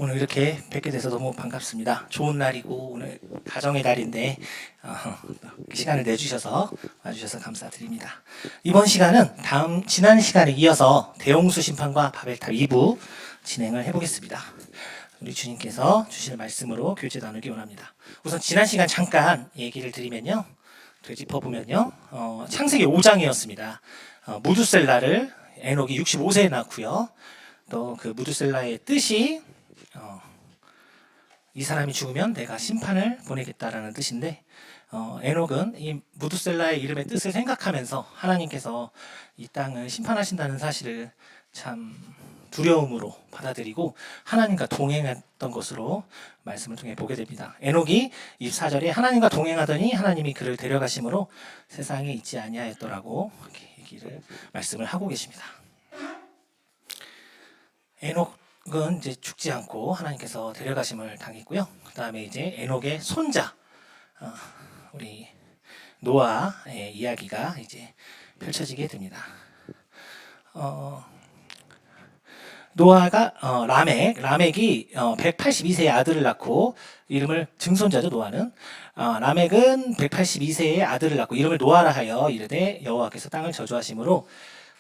오늘 이렇게 뵙게 돼서 너무 반갑습니다. 좋은 날이고 오늘 가정의 달인데 시간을 내주셔서 와주셔서 감사드립니다. 이번 시간은 지난 시간에 이어서 대홍수 심판과 바벨탑 2부 진행을 해보겠습니다. 우리 주님께서 주실 말씀으로 교제 나누기 원합니다. 우선 지난 시간 잠깐 얘기를 드리면요. 되짚어보면요. 창세기 5장이었습니다. 무두셀라를 에녹이 65세에 낳고요. 또 그 무두셀라의 뜻이 이 사람이 죽으면 내가 심판을 보내겠다라는 뜻인데 에녹은 이 무두셀라의 이름의 뜻을 생각하면서 하나님께서 이 땅을 심판하신다는 사실을 참 두려움으로 받아들이고 하나님과 동행했던 것으로 말씀을 통해 보게 됩니다. 에녹이 24절에 하나님과 동행하더니 하나님이 그를 데려가심으로 세상에 있지 아니하였더라고 이렇게 말씀을 하고 계십니다. 에녹은 이제 죽지 않고 하나님께서 데려가심을 당했고요. 그 다음에 이제 에녹의 손자 우리 노아의 이야기가 이제 펼쳐지게 됩니다. 노아가 라멕이 182세의 아들을 낳고 이름을 증손자죠. 노아는 라멕은 182세의 아들을 낳고 이름을 노아라 하여 이르되 여호와께서 땅을 저주하심으로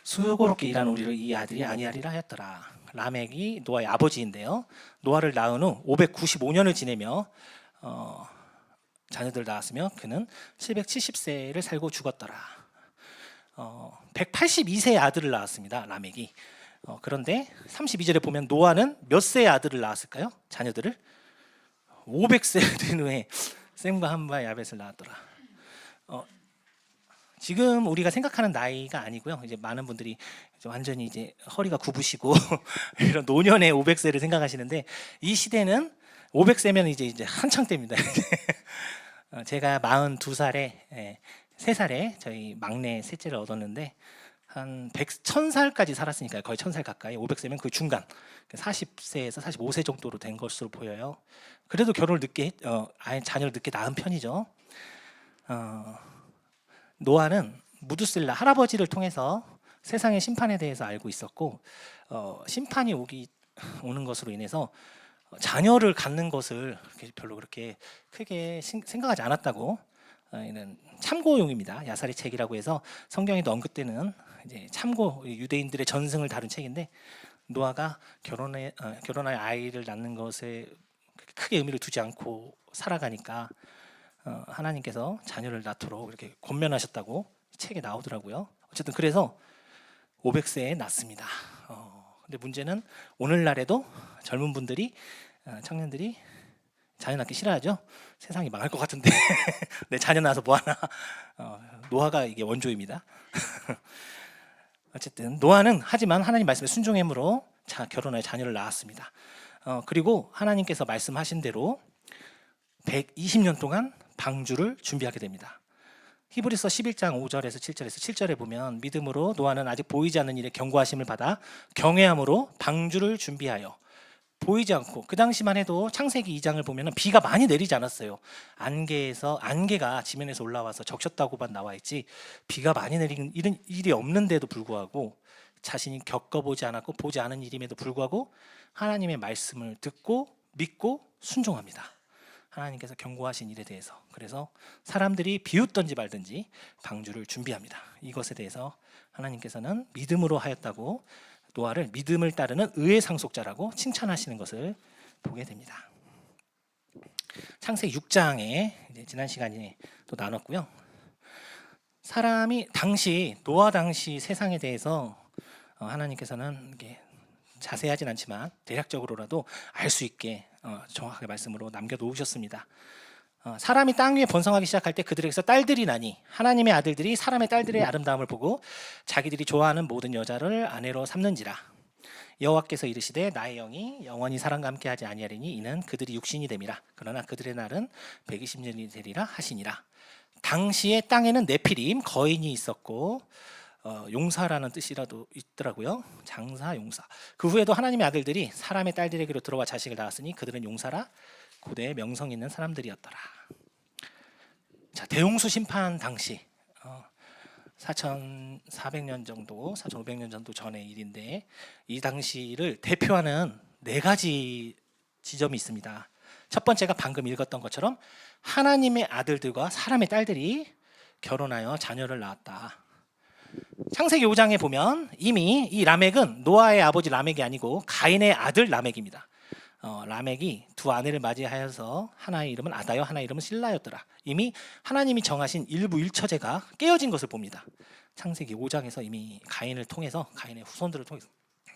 수고롭게 일한 우리를 이 아들이 아니하리라 하였더라. 라멕이 노아의 아버지인데요. 노아를 낳은 후 595년을 지내며 자녀들 낳았으며 그는 770세를 살고 죽었더라. 182세의 아들을 낳았습니다. 라멕이. 그런데 32절에 보면 노아는 몇 세의 아들을 낳았을까요? 자녀들을 500세 된 후에 셈과 함과 야벳을 낳았더라. 지금 우리가 생각하는 나이가 아니고요. 이제 많은 분들이 완전히 이제 허리가 굽으시고 이런 노년의 500세를 생각하시는데 이 시대는 500세면 이제 한창 때입니다. 제가 42살에 3살에 저희 막내 셋째를 얻었는데 한 1000살까지 살았으니까 거의 1000살 가까이 500세면 그 중간 40세에서 45세 정도로 된 것으로 보여요. 그래도 결혼을 늦게 아예 자녀를 늦게 낳은 편이죠. 노아는 무두셀라 할아버지를 통해서 세상의 심판에 대해서 알고 있었고 심판이 오는 것으로 인해서 자녀를 갖는 것을 별로 그렇게 크게 생각하지 않았다고 이는 참고용입니다. 야살의 책이라고 해서 성경에도 언급되는 이제 참고 유대인들의 전승을 다룬 책인데 노아가 결혼할 아이를 낳는 것에 크게 의미를 두지 않고 살아가니까 하나님께서 자녀를 낳도록 이렇게 권면하셨다고 책에 나오더라고요. 어쨌든 그래서 500세에 낳습니다. 근데 문제는 오늘날에도 젊은 분들이 청년들이 자녀 낳기 싫어하죠. 세상이 망할 것 같은데 내 자녀 낳아서 뭐하나. 노아가 이게 원조입니다. 어쨌든 노아는 하지만 하나님 말씀에 순종함으로 결혼하여 자녀를 낳았습니다. 그리고 하나님께서 말씀하신 대로 120년 동안 방주를 준비하게 됩니다. 히브리서 11장 5절에서 7절에 보면 믿음으로 노아는 아직 보이지 않는 일에 경고하심을 받아 경외함으로 방주를 준비하여 보이지 않고 그 당시만 해도 창세기 2장을 보면 비가 많이 내리지 않았어요. 안개가 지면에서 올라와서 적셨다고만 나와 있지 비가 많이 내리는 이런 일이 없는데도 불구하고 자신이 겪어보지 않았고 보지 않은 일임에도 불구하고 하나님의 말씀을 듣고 믿고 순종합니다. 하나님께서 경고하신 일에 대해서. 그래서 사람들이 비웃든지 말든지 방주를 준비합니다. 이것에 대해서 하나님께서는 믿음으로 하였다고 노아를 믿음을 따르는 의의 상속자라고 칭찬하시는 것을 보게 됩니다. 창세기 6장에 지난 시간에 또 나눴고요. 사람이 노아 당시 세상에 대해서 하나님께서는 이게 자세하진 않지만 대략적으로라도 알 수 있게 정확하게 말씀으로 남겨놓으셨습니다. 사람이 땅 위에 번성하기 시작할 때 그들에게서 딸들이 나니 하나님의 아들들이 사람의 딸들의 아름다움을 보고 자기들이 좋아하는 모든 여자를 아내로 삼는지라. 여호와께서 이르시되 나의 영이 영원히 사람과 함께 하지 아니하리니 이는 그들이 육신이 됨이라. 그러나 그들의 날은 120년이 되리라 하시니라. 당시에 땅에는 네피림 거인이 있었고 용사라는 뜻이라도 있더라고요. 장사, 용사. 그 후에도 하나님의 아들들이 사람의 딸들에게로 들어와 자식을 낳았으니 그들은 용사라 고대의 명성 있는 사람들이었더라. 자, 대홍수 심판 당시 4,400년 정도, 4,500년 정도 전의 일인데 이 당시를 대표하는 4가지 지점이 있습니다. 첫 번째가 방금 읽었던 것처럼 하나님의 아들들과 사람의 딸들이 결혼하여 자녀를 낳았다. 창세기 5장에 보면 이미 이 라멕은 노아의 아버지 라멕이 아니고 가인의 아들 라멕입니다. 라멕이 두 아내를 맞이하여서 하나의 이름은 아다요 하나의 이름은 실라였더라. 이미 하나님이 정하신 일부 일처제가 깨어진 것을 봅니다. 창세기 5장에서 이미 가인을 통해서 가인의 후손들을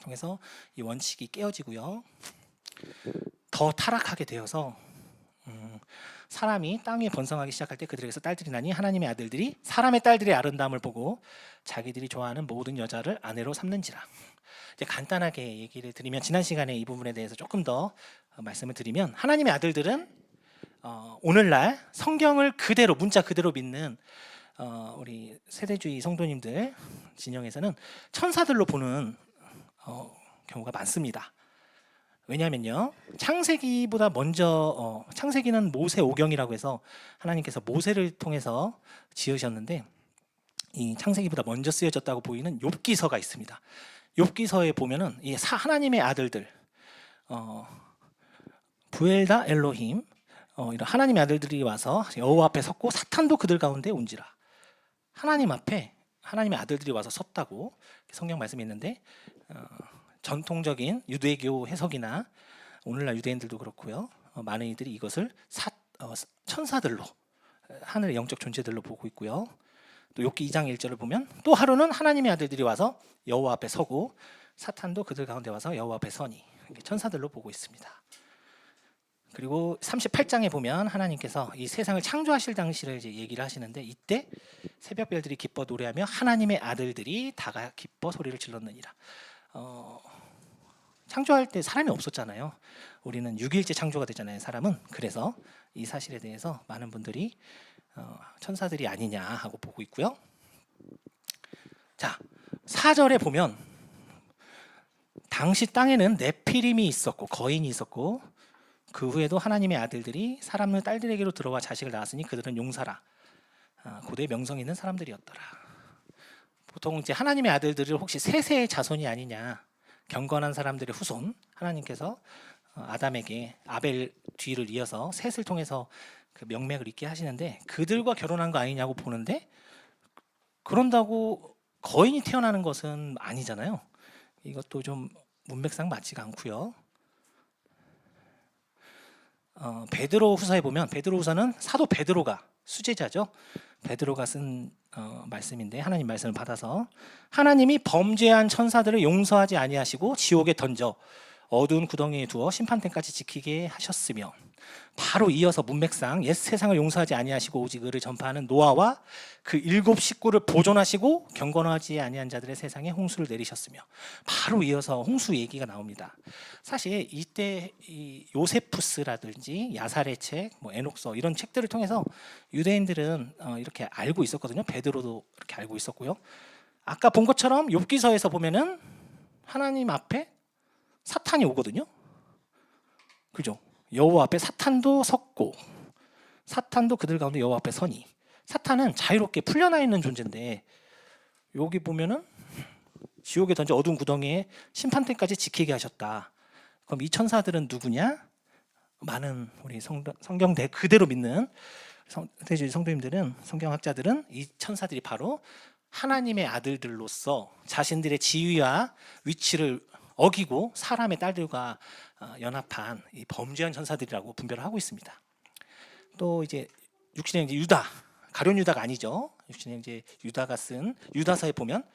통해서 이 원칙이 깨어지고요. 더 타락하게 되어서 사람이 땅 위에 번성하기 시작할 때 그들에게서 딸들이 나니 하나님의 아들들이 사람의 딸들의 아름다움을 보고 자기들이 좋아하는 모든 여자를 아내로 삼는지라. 이제 간단하게 얘기를 드리면 지난 시간에 이 부분에 대해서 조금 더 말씀을 드리면 하나님의 아들들은 오늘날 성경을 그대로 문자 그대로 믿는 우리 세대주의 성도님들 진영에서는 천사들로 보는 경우가 많습니다. 왜냐하면요, 창세기보다 먼저 창세기는 모세 오경이라고 해서 하나님께서 모세를 통해서 지으셨는데 이 창세기보다 먼저 쓰여졌다고 보이는 욥기서가 있습니다. 욥기서에 보면은 이 하나님의 아들들 부엘다 엘로힘 이런 하나님의 아들들이 와서 여호와 앞에 섰고 사탄도 그들 가운데 온지라. 하나님 앞에 하나님의 아들들이 와서 섰다고 성경 말씀이 있는데 전통적인 유대교 해석이나 오늘날 유대인들도 그렇고요. 많은 이들이 이것을 천사들로 하늘의 영적 존재들로 보고 있고요. 또 욥기 2장 1절을 보면 또 하루는 하나님의 아들들이 와서 여호와 앞에 서고 사탄도 그들 가운데 와서 여호와 앞에 서니 천사들로 보고 있습니다. 그리고 38장에 보면 하나님께서 이 세상을 창조하실 당시를 이제 얘기를 하시는데 이때 새벽별들이 기뻐 노래하며 하나님의 아들들이 다가 기뻐 소리를 질렀느니라. 창조할 때 사람이 없었잖아요. 우리는 6일째 창조가 되잖아요, 사람은. 그래서 이 사실에 대해서 많은 분들이 천사들이 아니냐 하고 보고 있고요. 자, 4절에 보면 당시 땅에는 네피림이 있었고 거인이 있었고 그 후에도 하나님의 아들들이 사람의 딸들에게로 들어와 자식을 낳았으니 그들은 용사라. 고대 명성 있는 사람들이었더라. 보통 이제 하나님의 아들들을 혹시 셋의 자손이 아니냐, 경건한 사람들의 후손, 하나님께서 아담에게 아벨 뒤를 이어서 셋을 통해서 그 명맥을 잇게 하시는데 그들과 결혼한 거 아니냐고 보는데 그런다고 거인이 태어나는 것은 아니잖아요. 이것도 좀 문맥상 맞지가 않고요. 베드로후서에 보면 베드로후서는 사도 베드로가 수제자죠. 베드로가 쓴 말씀인데 하나님 말씀을 받아서 하나님이 범죄한 천사들을 용서하지 아니하시고 지옥에 던져 어두운 구덩이에 두어 심판때까지 지키게 하셨으며 바로 이어서 문맥상 옛 세상을 용서하지 아니하시고 오직 의를 전파하는 노아와 그 7 식구를 보존하시고 경건하지 아니한 자들의 세상에 홍수를 내리셨으며 바로 이어서 홍수 얘기가 나옵니다. 사실 이때 이 요세푸스라든지 야살의 책, 뭐 에녹서 이런 책들을 통해서 유대인들은 이렇게 알고 있었거든요. 베드로도 이렇게 알고 있었고요. 아까 본 것처럼 욥기서에서 보면은 하나님 앞에 사탄이 오거든요. 그죠? 여호와 앞에 사탄도 섰고 사탄도 그들 가운데 여호와 앞에 서니 사탄은 자유롭게 풀려나 있는 존재인데 여기 보면은 지옥에 던져 어두운 구덩이에 심판때까지 지키게 하셨다. 그럼 이 천사들은 누구냐? 많은 우리 성경 그대로 믿는 세대주의 성도님들은, 성경학자들은 이 천사들이 바로 하나님의 아들들로서 자신들의 지위와 위치를 어기고 사람의 딸들과 연합한 이 범죄한 천사들이라고 분별을 하고 있습니다. 또 이제 육신의 형제 유다, 가룟 유다가 아니죠. 육신의 형제 유다가 쓴 유다서에 보면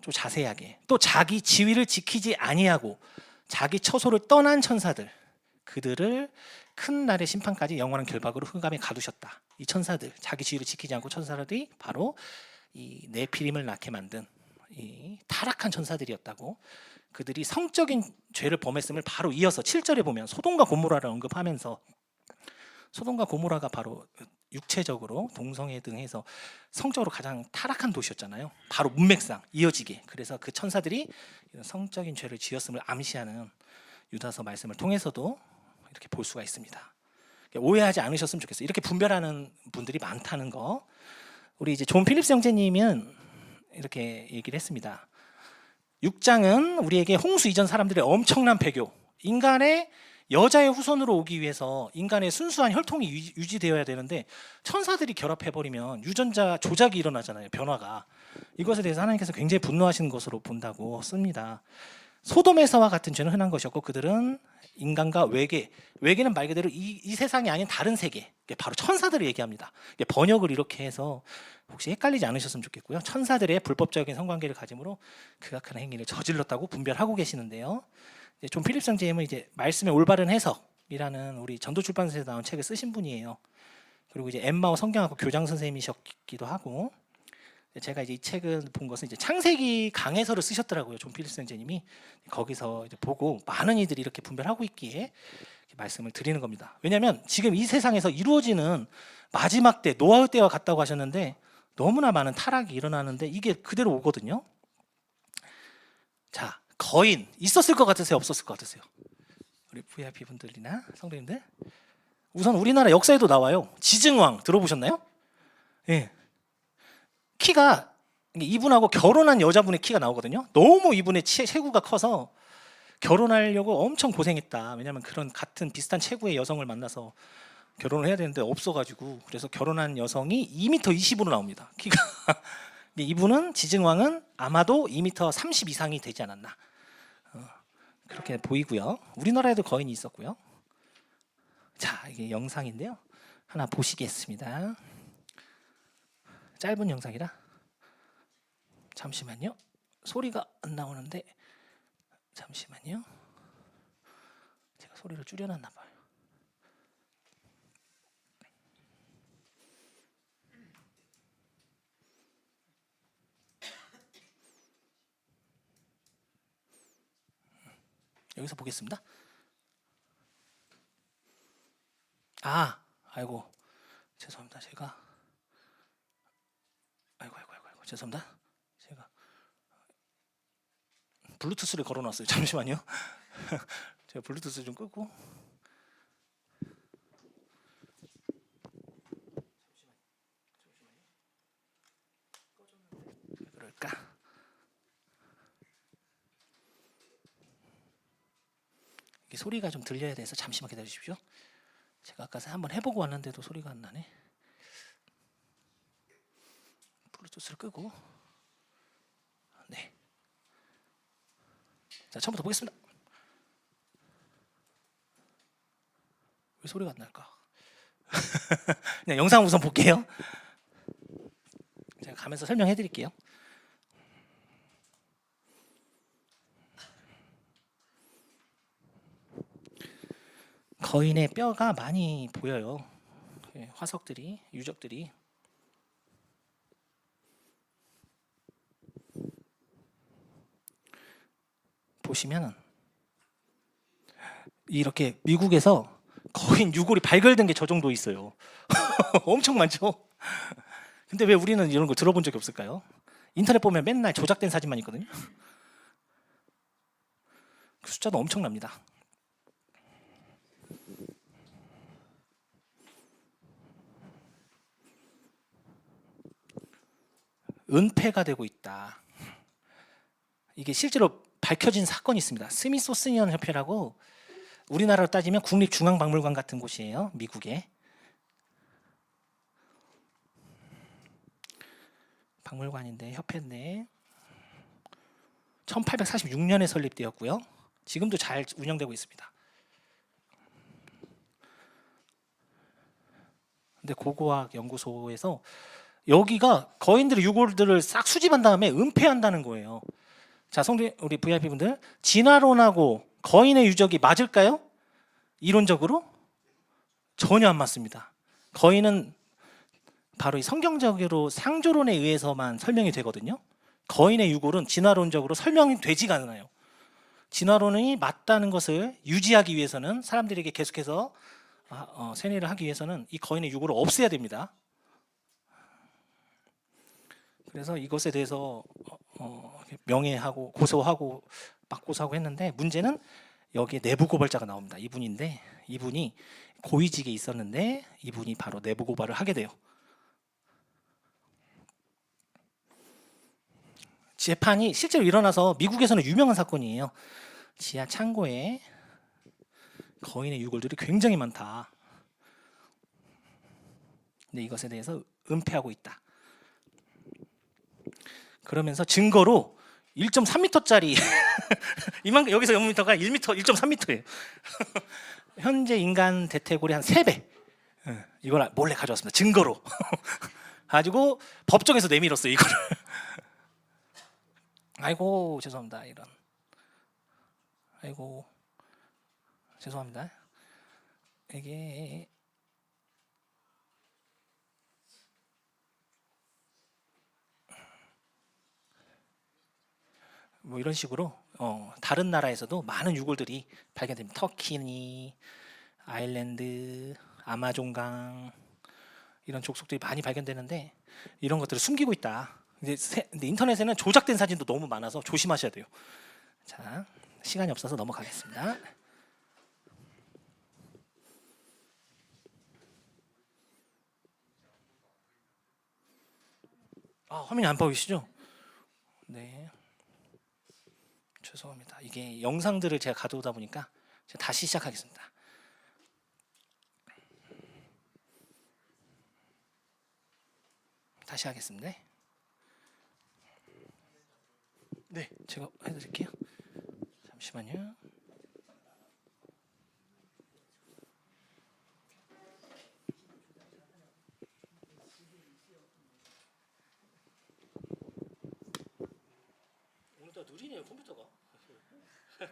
좀 자세하게 또 자기 지위를 지키지 아니하고 자기 처소를 떠난 천사들, 그들을 큰 날의 심판까지 영원한 결박으로 흑암에 가두셨다. 이 천사들, 자기 지위를 지키지 않고 천사들이 바로 이 네피림을 낳게 만든 이 타락한 천사들이었다고. 그들이 성적인 죄를 범했음을 바로 이어서 7절에 보면 소돔과 고모라를 언급하면서 소돔과 고모라가 바로 육체적으로 동성애 등 해서 성적으로 가장 타락한 도시였잖아요. 바로 문맥상 이어지게. 그래서 그 천사들이 성적인 죄를 지었음을 암시하는 유다서 말씀을 통해서도 이렇게 볼 수가 있습니다. 오해하지 않으셨으면 좋겠어요. 이렇게 분별하는 분들이 많다는 거. 우리 이제 존 필립스 형제님은 이렇게 얘기를 했습니다. 6장은 우리에게 홍수 이전 사람들의 엄청난 배교, 인간의 여자의 후손으로 오기 위해서 인간의 순수한 혈통이 유지되어야 되는데 천사들이 결합해버리면 유전자 조작이 일어나잖아요. 변화가. 이것에 대해서 하나님께서 굉장히 분노하시는 것으로 본다고 씁니다. 소돔에서와 같은 죄는 흔한 것이었고 그들은 인간과 외계는 말 그대로 이 세상이 아닌 다른 세계, 바로 천사들을 얘기합니다. 번역을 이렇게 해서 혹시 헷갈리지 않으셨으면 좋겠고요. 천사들의 불법적인 성관계를 가짐으로 극악한 행위를 저질렀다고 분별하고 계시는데요. 존 필립 선생님은 이제 말씀의 올바른 해석이라는 우리 전도출판사에서 나온 책을 쓰신 분이에요. 그리고 이제 엠마오 성경학과 교장 선생님이셨기도 하고, 제가 이제 이 책을 본 것은 이제 창세기 강해서를 쓰셨더라고요. 존 필립 선생님이. 거기서 이제 보고 많은 이들이 이렇게 분별하고 있기에 말씀을 드리는 겁니다. 왜냐하면 지금 이 세상에서 이루어지는 마지막 때, 노아의 때와 같다고 하셨는데 너무나 많은 타락이 일어나는데 이게 그대로 오거든요. 자, 거인 있었을 것 같으세요? 없었을 것 같으세요? 우리 VIP 분들이나 성도님들, 우선 우리나라 역사에도 나와요. 지증왕 들어보셨나요? 예. 키가 이분하고 결혼한 여자분의 키가 나오거든요. 너무 이분의 체구가 커서 결혼하려고 엄청 고생했다. 왜냐하면 그런 같은 비슷한 체구의 여성을 만나서 결혼을 해야 되는데 없어가지고, 그래서 결혼한 여성이 2m 20으로 나옵니다. 키가. 이분은 지증왕은 아마도 2m 30 이상이 되지 않았나, 그렇게 보이고요. 우리나라에도 거인이 있었고요. 자, 이게 영상인데요. 하나 보시겠습니다. 짧은 영상이라 잠시만요. 소리가 안 나오는데 잠시만요. 제가 소리를 줄여놨나 봐요. 여기서 보겠습니다. 아이고 죄송합니다. 제가 아이고 죄송합니다. 제가 블루투스를 걸어놨어요. 잠시만요. 제가 블루투스 좀 끄고. 왜 그럴까? 이게 소리가 좀 들려야 돼서 잠시만 기다려 주십시오. 제가 아까 한번 해보고 왔는데도 소리가 안 나네. 블루투스를 끄고. 네. 자, 처음부터 보겠습니다. 왜 소리가 안 날까? 그냥 영상 우선 볼게요. 제가 가면서 설명해 드릴게요. 거인의 뼈가 많이 보여요. 화석들이, 유적들이. 보시면 이렇게 미국에서 거인 유골이 발견된 게 저 정도 있어요. 엄청 많죠. 근데 왜 우리는 이런 걸 들어본 적이 없을까요? 인터넷 보면 맨날 조작된 사진만 있거든요. 그 숫자도 엄청납니다. 은폐가 되고 있다. 이게 실제로 밝혀진 사건이 있습니다. 스미소니언 협회라고, 우리나라로 따지면 국립중앙박물관 같은 곳이에요. 미국에. 박물관인데 협회인데 1846년에 설립되었고요. 지금도 잘 운영되고 있습니다. 근데 고고학 연구소에서 여기가 거인들의 유골들을 싹 수집한 다음에 은폐한다는 거예요. 자, 우리 VIP 분들, 진화론하고 거인의 유적이 맞을까요? 이론적으로 전혀 안 맞습니다. 거인은 바로 이 성경적으로 상조론에 의해서만 설명이 되거든요. 거인의 유골은 진화론적으로 설명이 되지가 않아요. 진화론이 맞다는 것을 유지하기 위해서는, 사람들에게 계속해서 세뇌를 하기 위해서는 이 거인의 유골을 없애야 됩니다. 그래서 이것에 대해서 명예하고 고소하고 맞고소하고 했는데, 문제는 여기에 내부 고발자가 나옵니다. 이분인데, 이분이 고위직에 있었는데 이분이 바로 내부 고발을 하게 돼요. 재판이 실제로 일어나서 미국에서는 유명한 사건이에요. 지하 창고에 거인의 유골들이 굉장히 많다. 근데 이것에 대해서 은폐하고 있다. 그러면서 증거로 1.3m짜리 이만큼 여기서 0m가 1m, 1.3m예요. 현재 인간 대퇴골이 한 3배. 이걸 몰래 가져왔습니다. 증거로. 가지고 법정에서 내밀었어요, 이거를. 아이고, 죄송합니다. 이런. 아이고. 죄송합니다. 이게 뭐 이런 식으로 다른 나라에서도 많은 유골들이 발견됩니다. 터키니, 아일랜드, 아마존강 이런 족속들이 많이 발견되는데 이런 것들을 숨기고 있다. 근데 인터넷에는 조작된 사진도 너무 많아서 조심하셔야 돼요. 자, 시간이 없어서 넘어가겠습니다. 화면이 안 보이시죠? 네. 죄송합니다. 이게 영상들을 제가 가져오다 보니까 제가 다시 시작하겠습니다. 다시 하겠습니다. 네, 제가 해드릴게요. 잠시만요. 오늘따라 느리네요, 컴퓨터가. 안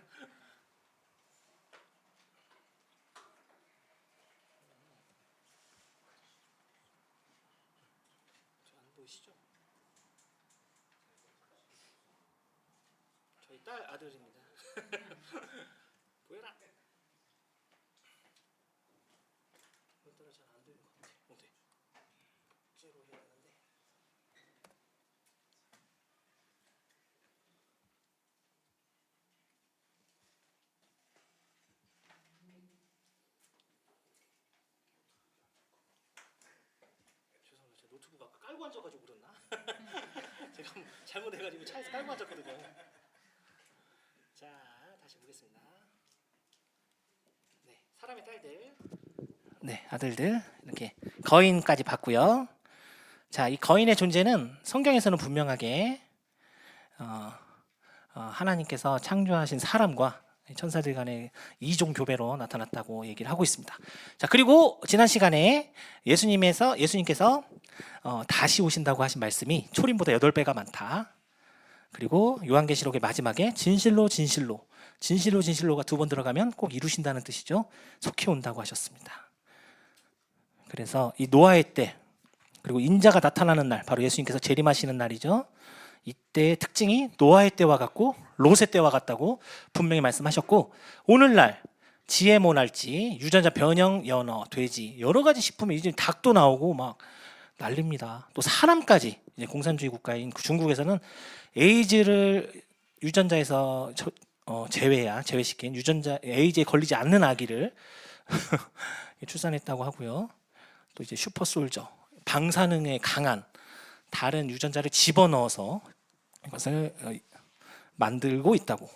보이시죠? 저희 딸 아들입니다. 보여라. 오늘따라 잘 안 되는 것 같아요. 네. 억제로 해야 하는데. 죄송합니다. 제 노트북 아까 깔고 앉아가지고 그랬나? 제가 잘못해가지고 차에서 깔고 앉았거든요. 자, 다시 보겠습니다. 네, 사람의 딸들, 네, 아들들 이렇게 거인까지 봤고요. 자, 이 거인의 존재는 성경에서는 분명하게 하나님께서 창조하신 사람과 천사들 간의 이종 교배로 나타났다고 얘기를 하고 있습니다. 자, 그리고 지난 시간에 예수님께서 다시 오신다고 하신 말씀이 초림보다 8배가 많다. 그리고 요한계시록의 마지막에 진실로 진실로가 2번 들어가면 꼭 이루신다는 뜻이죠. 속히 온다고 하셨습니다. 그래서 이 노아의 때 그리고 인자가 나타나는 날, 바로 예수님께서 재림하시는 날이죠. 이때의 특징이 노아의 때와 같고 롯의 때와 같다고 분명히 말씀하셨고, 오늘날 지혜모날지, 유전자 변형 연어, 돼지 여러 가지 식품이 이제 닭도 나오고 막 난립니다. 또 사람까지, 이제 공산주의 국가인 중국에서는 에이즈를 유전자에서 제외시킨 유전자 에이즈에 걸리지 않는 아기를 출산했다고 하고요. 또 이제 슈퍼솔저, 방사능에 강한 다른 유전자를 집어넣어서 이것을 만들고 있다고.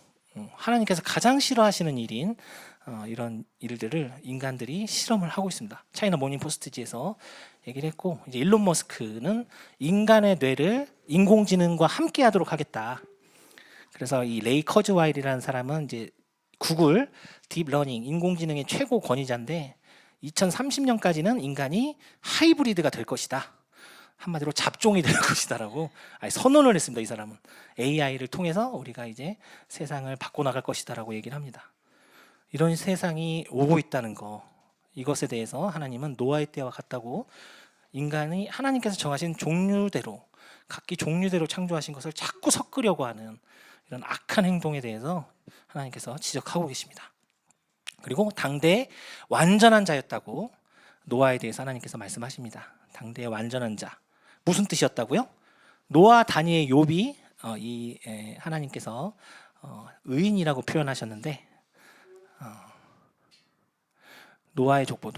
하나님께서 가장 싫어하시는 일인 이런 일들을 인간들이 실험을 하고 있습니다. 차이나 모닝포스트지에서 얘기를 했고, 이제 일론 머스크는 인간의 뇌를 인공지능과 함께하도록 하겠다. 그래서 이 레이 커즈와일이라는 사람은 이제 구글 딥러닝 인공지능의 최고 권위자인데 2030년까지는 인간이 하이브리드가 될 것이다. 한마디로 잡종이 될 것이다라고 선언을 했습니다. 이 사람은 AI를 통해서 우리가 이제 세상을 바꿔나갈 것이다라고 얘기를 합니다. 이런 세상이 오고 있다는 거, 이것에 대해서 하나님은 노아의 때와 같다고, 인간이 하나님께서 정하신 종류대로, 각기 종류대로 창조하신 것을 자꾸 섞으려고 하는 이런 악한 행동에 대해서 하나님께서 지적하고 계십니다. 그리고 당대의 완전한 자였다고 노아에 대해서 하나님께서 말씀하십니다. 당대의 완전한 자, 무슨 뜻이었다고요? 노아, 다니엘, 욥이 하나님께서 의인이라고 표현하셨는데, 노아의 족보,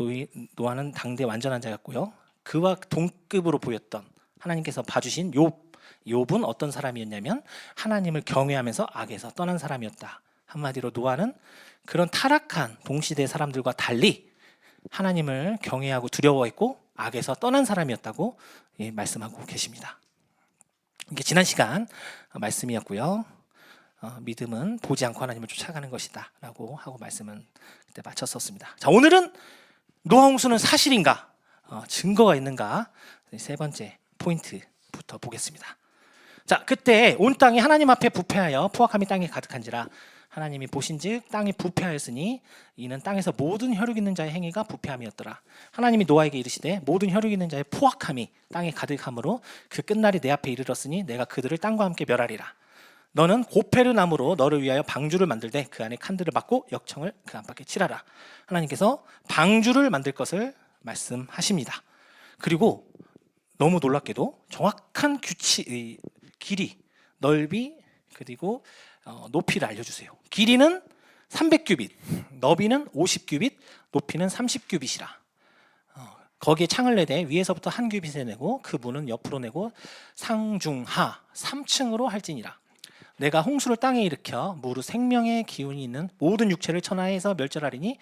노아는 당대 완전한 자였고요. 그와 동급으로 보였던 하나님께서 봐주신 욥은 어떤 사람이었냐면 하나님을 경외하면서 악에서 떠난 사람이었다 한마디로 노아는 그런 타락한 동시대 사람들과 달리 하나님을 경외하고 두려워했고 악에서 떠난 사람이었다고 말씀하고 계십니다. 이게 지난 시간 말씀이었고요. 믿음은 보지 않고 하나님을 쫓아가는 것이다 라고 하고 말씀은 그때 마쳤었습니다. 자, 오늘은 노아 홍수는 사실인가? 증거가 있는가? 세 번째 포인트부터 보겠습니다. 자, 그때 온 땅이 하나님 앞에 부패하여 포악함이 땅에 가득한지라 하나님이 보신즉 땅이 부패하였으니 이는 땅에서 모든 혈육 있는 자의 행위가 부패함이었더라. 하나님이 노아에게 이르시되 모든 혈육 있는 자의 포악함이 땅에 가득함으로 그 끝날이 내 앞에 이르렀으니 내가 그들을 땅과 함께 멸하리라. 너는 고페르 나무로 너를 위하여 방주를 만들되 그 안에 칸들을 막고 역청을 그 안팎에 칠하라. 하나님께서 방주를 만들 것을 말씀하십니다. 그리고 너무 놀랍게도 정확한 규칙, 길이, 넓이 그리고 높이를 알려주세요. 길이는 300규빗, 너비는 50규빗, 높이는 30규빗이라. 거기에 창을 내되 위에서부터 한 규빗에 내고 그 문은 옆으로 내고 상중하 3층으로 할지니라. 내가 홍수를 땅에 일으켜 무릇 생명의 기운이 있는 모든 육체를 천하에서 멸절하리니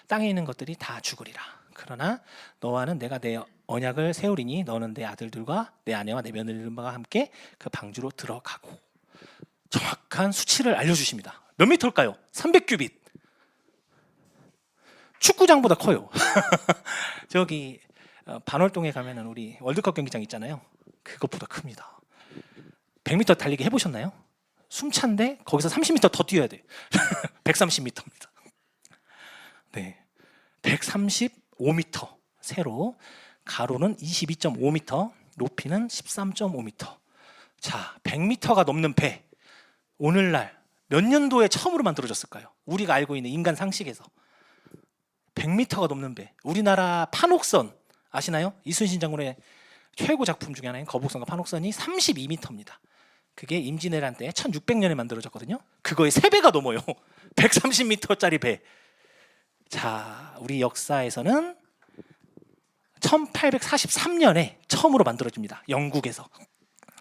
땅에 있는 것들이 다 죽으리라. 그러나 너와는 내가 내 언약을 세우리니 너는 내 아들들과 내 아내와 내 며느리들과 함께 그 방주로 들어가고. 정확한 수치를 알려주십니다. 몇 미터일까요? 300규빗. 축구장보다 커요. 저기 반월동에 가면은 우리 월드컵 경기장 있잖아요. 그것보다 큽니다. 100m 달리기 해보셨나요? 숨찬데 거기서 30m 더 뛰어야 돼. 130m입니다. 네, 135m 세로, 가로는 22.5m, 높이는 13.5m. 자, 100m가 넘는 배. 오늘날 몇 년도에 처음으로 만들어졌을까요? 우리가 알고 있는 인간 상식에서 100m가 넘는 배. 우리나라 판옥선 아시나요? 이순신 장군의 최고 작품 중에 하나인 거북선과 판옥선이 32m입니다. 그게 임진왜란 때 1600년에 만들어졌거든요. 그거의 3배가 넘어요. 130m짜리 배. 자, 우리 역사에서는 1843년에 처음으로 만들어집니다. 영국에서.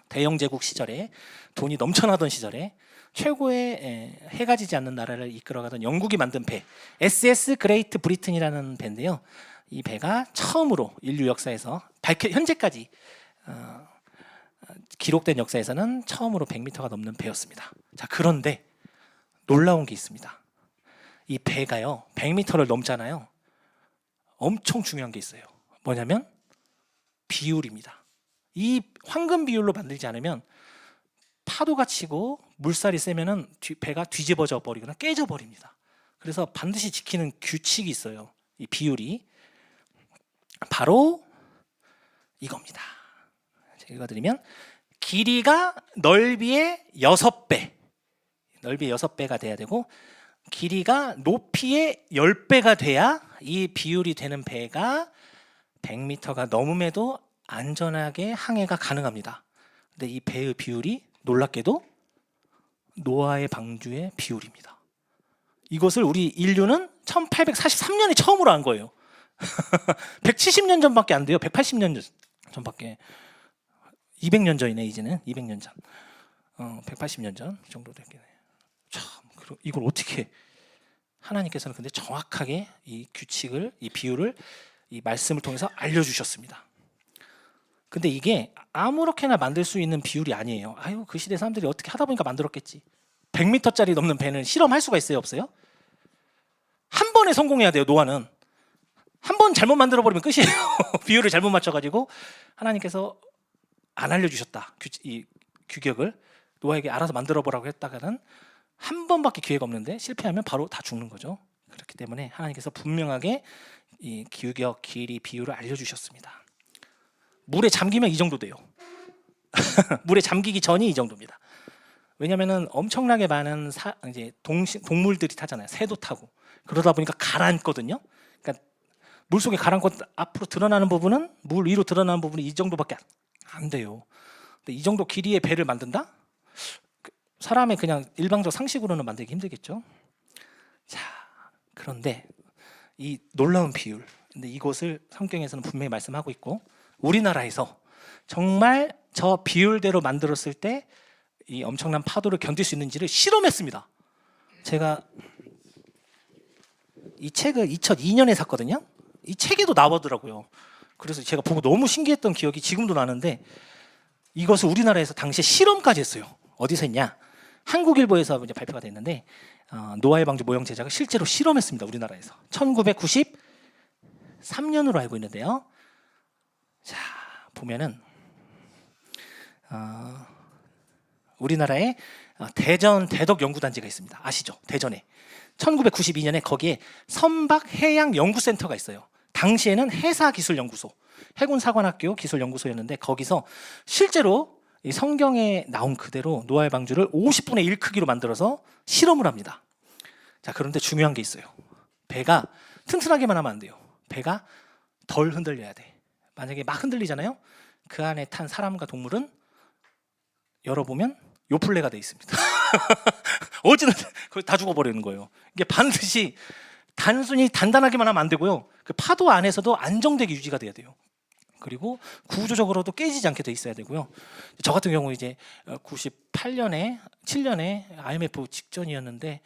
대영제국 시절에 돈이 넘쳐나던 시절에 최고의 해가 지지 않는 나라를 이끌어가던 영국이 만든 배, SS 그레이트 브리튼이라는 배인데요. 이 배가 처음으로 인류 역사에서 현재까지 기록된 역사에서는 처음으로 100m가 넘는 배였습니다. 자, 그런데 놀라운 게 있습니다. 이 배가요 100m를 넘잖아요. 엄청 중요한 게 있어요. 뭐냐면 비율입니다. 이 황금 비율로 만들지 않으면 파도가 치고 물살이 세면은 배가 뒤집어져 버리거나 깨져 버립니다. 그래서 반드시 지키는 규칙이 있어요. 이 비율이 바로 이겁니다. 제가 읽어드리면 길이가 넓이의 6배, 넓이의 6배가 돼야 되고 길이가 높이의 10배가 돼야 이 비율이 되는 배가 100m가 넘음에도 안전하게 항해가 가능합니다. 근데 이 배의 비율이 놀랍게도 노아의 방주의 비율입니다. 이것을 우리 인류는 1843년에 처음으로 한 거예요. 170년 전밖에 안 돼요. 180년 전밖에. 200년 전이네. 이제는 200년 전. 180년 전 정도 됐겠네요. 참, 이걸 어떻게 하나님께서는 근데 정확하게 이 규칙을, 이 비율을 이 말씀을 통해서 알려주셨습니다. 근데 이게 아무렇게나 만들 수 있는 비율이 아니에요. 아유, 그 시대 사람들이 어떻게 하다 보니까 만들었겠지. 100m짜리 넘는 배는 실험할 수가 있어요, 없어요? 한 번에 성공해야 돼요. 노아는 한 번 잘못 만들어버리면 끝이에요. 비율을 잘못 맞춰가지고 하나님께서 안 알려주셨다. 이 규격을 노아에게 알아서 만들어보라고 했다가는 한 번밖에 기회가 없는데 실패하면 바로 다 죽는 거죠. 그렇기 때문에 하나님께서 분명하게 이 규격, 길이, 비율을 알려주셨습니다. 물에 잠기면 이 정도 돼요. 물에 잠기기 전이 이 정도입니다. 왜냐하면 엄청나게 많은 이제 동물들이 타잖아요. 새도 타고. 그러다 보니까 가라앉거든요. 그러니까 물 속에 가라앉고 앞으로 드러나는 부분은, 물 위로 드러나는 부분이 이 정도밖에 안 돼요. 근데 이 정도 길이의 배를 만든다? 사람의 그냥 일방적 상식으로는 만들기 힘들겠죠. 자, 그런데 이 놀라운 비율, 근데 이것을 성경에서는 분명히 말씀하고 있고 우리나라에서 정말 저 비율대로 만들었을 때 이 엄청난 파도를 견딜 수 있는지를 실험했습니다. 제가 이 책을 2002년에 샀거든요. 이 책에도 나오더라고요. 그래서 제가 보고 너무 신기했던 기억이 지금도 나는데, 이것을 우리나라에서 당시에 실험까지 했어요. 어디서 했냐? 한국일보에서 이제 발표가 됐는데, 노아의 방주 모형 제작을 실제로 실험했습니다. 우리나라에서 1993년으로 알고 있는데요. 자, 보면은 우리나라에 대전 대덕 연구단지가 있습니다. 아시죠? 대전에 1992년에 거기에 선박해양연구센터가 있어요. 당시에는 해사기술연구소, 해군사관학교 기술연구소였는데, 거기서 실제로 이 성경에 나온 그대로 노아의 방주를 50분의 1 크기로 만들어서 실험을 합니다. 자, 그런데 중요한 게 있어요. 배가 튼튼하게만 하면 안 돼요. 배가 덜 흔들려야 돼. 만약에 막 흔들리잖아요. 그 안에 탄 사람과 동물은 열어보면 요플레가 돼 있습니다. 어찌나 거의 다 죽어버리는 거예요. 이게 반드시 단순히 단단하게만 하면 안 되고요. 그 파도 안에서도 안정되게 유지가 돼야 돼요. 그리고 구조적으로도 깨지지 않게 돼 있어야 되고요. 저 같은 경우 이제 98년에 7년에 IMF 직전이었는데,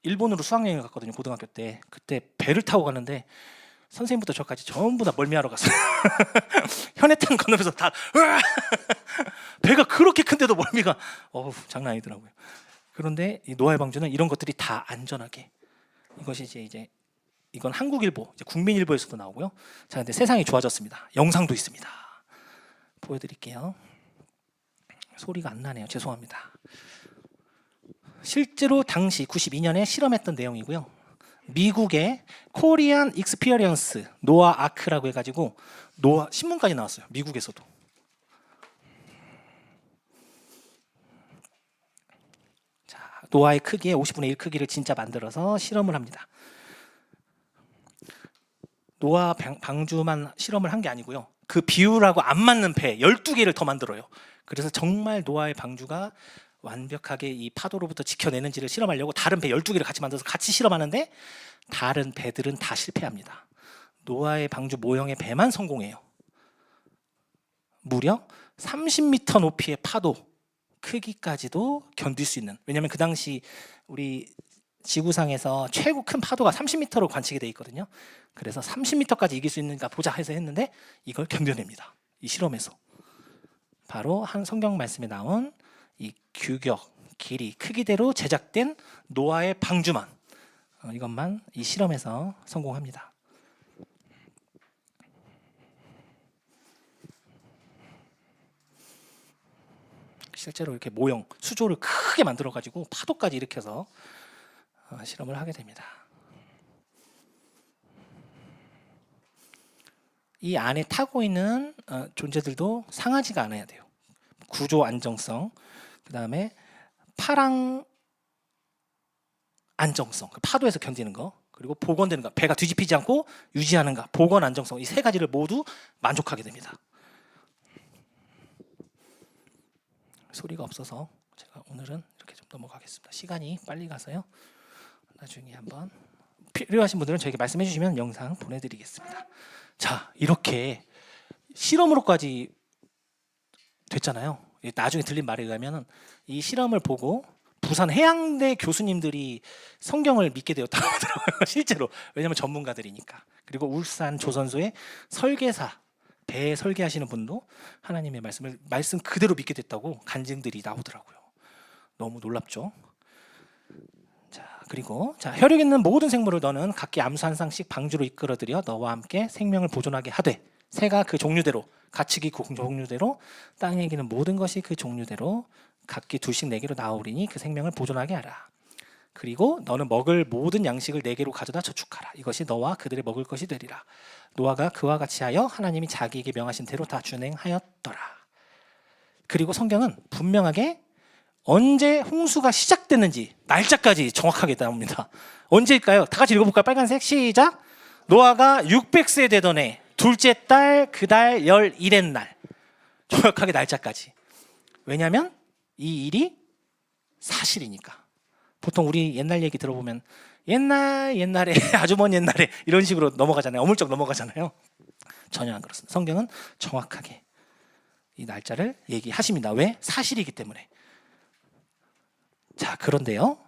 일본으로 수학여행을 갔거든요. 고등학교 때. 그때 배를 타고 가는데 선생님부터 저까지 전부 다 멀미하러 갔어요. 현해탄 건너면서 다 배가 그렇게 큰데도 멀미가 장난 아니더라고요. 그런데 이 노아의 방주는 이런 것들이 다 안전하게, 이것이 이제 이건 한국일보, 이제 국민일보에서도 나오고요. 자, 근데 세상이 좋아졌습니다. 영상도 있습니다. 보여드릴게요. 소리가 안 나네요. 죄송합니다. 실제로 당시 92년에 실험했던 내용이고요. 미국의 코리안 익스피리언스 노아 아크라고 해가지고 노아 신문까지 나왔어요. 미국에서도. 자, 노아의 크기에 50분의 1 크기를 진짜 만들어서 실험을 합니다. 노아 방주만 실험을 한 게 아니고요. 그 비율하고 안 맞는 배 12개를 더 만들어요. 그래서 정말 노아의 방주가 완벽하게 이 파도로부터 지켜내는지를 실험하려고 다른 배 12개를 같이 만들어서 같이 실험하는데, 다른 배들은 다 실패합니다. 노아의 방주 모형의 배만 성공해요. 무려 30m 높이의 파도 크기까지도 견딜 수 있는, 왜냐하면 그 당시 우리 지구상에서 최고 큰 파도가 30m로 관측이 돼 있거든요. 그래서 30m까지 이길 수 있는가 보자 해서 했는데, 이걸 견뎌냅니다. 이 실험에서. 바로 한 성경 말씀에 나온 이 규격, 길이, 크기대로 제작된 노아의 방주만, 이것만 이 실험에서 성공합니다. 실제로 이렇게 모형, 수조를 크게 만들어 가지고 파도까지 일으켜서 실험을 하게 됩니다. 이 안에 타고 있는 존재들도 상하지가 않아야 돼요. 구조 안정성, 그 다음에 파랑 안정성, 파도에서 견디는 거, 그리고 복원되는 거, 배가 뒤집히지 않고 유지하는 거, 복원 안정성, 이 세 가지를 모두 만족하게 됩니다. 소리가 없어서 제가 오늘은 이렇게 좀 넘어가겠습니다. 시간이 빨리 가서요. 나중에 한번 필요하신 분들은 저에게 말씀해 주시면 영상 보내드리겠습니다. 자, 이렇게 실험으로까지 됐잖아요. 나중에 들린 말에 의하면 이 실험을 보고 부산 해양대 교수님들이 성경을 믿게 되었다고 하더라고요. 실제로. 왜냐하면 전문가들이니까. 그리고 울산 조선소의 설계사, 배 설계하시는 분도 하나님의 말씀 그대로 믿게 됐다고 간증들이 나오더라고요. 너무 놀랍죠. 자, 그리고 혈육 있는 모든 생물을 너는 각기 암수 한 쌍씩 방주로 이끌어들여 너와 함께 생명을 보존하게 하되, 새가 그 종류대로, 가축이 그 종류대로, 땅에 기는 모든 것이 그 종류대로 각기 둘씩 네개로 나오리니 그 생명을 보존하게 하라. 그리고 너는 먹을 모든 양식을 네개로 가져다 저축하라. 이것이 너와 그들의 먹을 것이 되리라. 노아가 그와 같이 하여 하나님이 자기에게 명하신 대로 다 준행하였더라. 그리고 성경은 분명하게 언제 홍수가 시작됐는지 날짜까지 정확하게 나옵니다. 언제일까요? 다 같이 읽어볼까요? 빨간색 시작. 노아가 600세 되던 해 둘째 달 그달 11의 날, 정확하게 날짜까지. 왜냐하면 이 일이 사실이니까. 보통 우리 옛날 얘기 들어보면 옛날에 아주 먼 옛날에 이런 식으로 넘어가잖아요. 어물쩍 넘어가잖아요. 전혀 안 그렇습니다. 성경은 정확하게 이 날짜를 얘기하십니다. 왜? 사실이기 때문에. 자, 그런데요,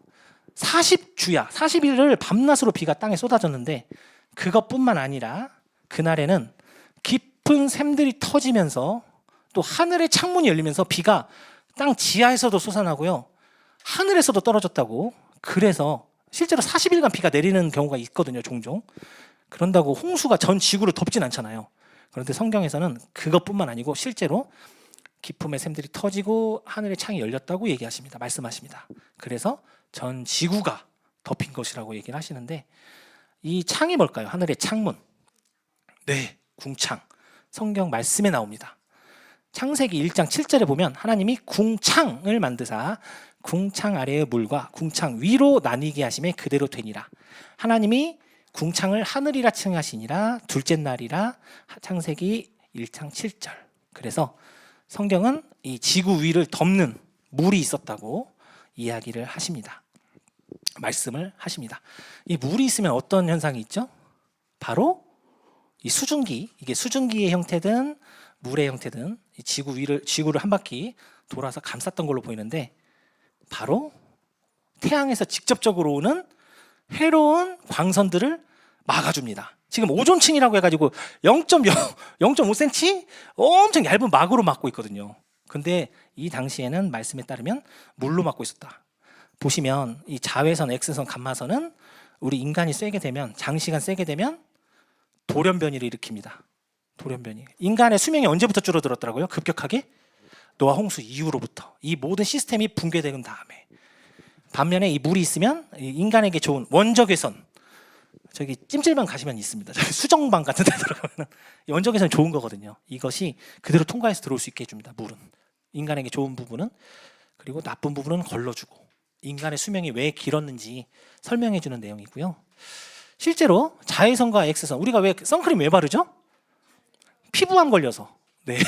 40주야, 40일을 밤낮으로 비가 땅에 쏟아졌는데 그것뿐만 아니라 그날에는 깊은 샘들이 터지면서 또 하늘의 창문이 열리면서 비가 땅 지하에서도 솟아나고요. 하늘에서도 떨어졌다고. 그래서 실제로 40일간 비가 내리는 경우가 있거든요, 종종. 그런다고 홍수가 전 지구를 덮진 않잖아요. 그런데 성경에서는 그것뿐만 아니고 실제로 깊음의 샘들이 터지고 하늘의 창이 열렸다고 얘기하십니다. 말씀하십니다. 그래서 전 지구가 덮인 것이라고 얘기를 하시는데 이 창이 뭘까요? 하늘의 창문. 네, 궁창. 성경 말씀에 나옵니다. 창세기 1장 7절에 보면 하나님이 궁창을 만드사 궁창 아래의 물과 궁창 위로 나뉘게 하심에 그대로 되니라. 하나님이 궁창을 하늘이라 칭하시니라. 둘째 날이라. 창세기 1장 7절. 그래서 성경은 이 지구 위를 덮는 물이 있었다고 이야기를 하십니다. 말씀을 하십니다. 이 물이 있으면 어떤 현상이 있죠? 바로 이 수증기, 이게 수증기의 형태든 물의 형태든 이 지구를 한 바퀴 돌아서 감쌌던 걸로 보이는데 바로 태양에서 직접적으로 오는 해로운 광선들을 막아줍니다. 지금 오존층이라고 해가지고 0.5cm 엄청 얇은 막으로 막고 있거든요. 근데 이 당시에는 말씀에 따르면 물로 막고 있었다. 보시면 이 자외선, X선, 감마선은 우리 인간이 쐬게 되면 장시간 쐬게 되면 돌연변이를 일으킵니다. 돌연변이. 인간의 수명이 언제부터 줄어들었더라고요? 급격하게 노아 홍수 이후로부터. 이 모든 시스템이 붕괴된 다음에. 반면에 이 물이 있으면 인간에게 좋은 원적외선. 저기 찜질방 가시면 있습니다. 저기 수정방 같은 데 들어가면 원적외선 좋은 거거든요. 이것이 그대로 통과해서 들어올 수 있게 해줍니다. 물은. 인간에게 좋은 부분은 그리고 나쁜 부분은 걸러주고 인간의 수명이 왜 길었는지 설명해주는 내용이고요. 실제로 자외선과 X선, 우리가 왜 선크림 왜 바르죠? 피부암 걸려서. 네.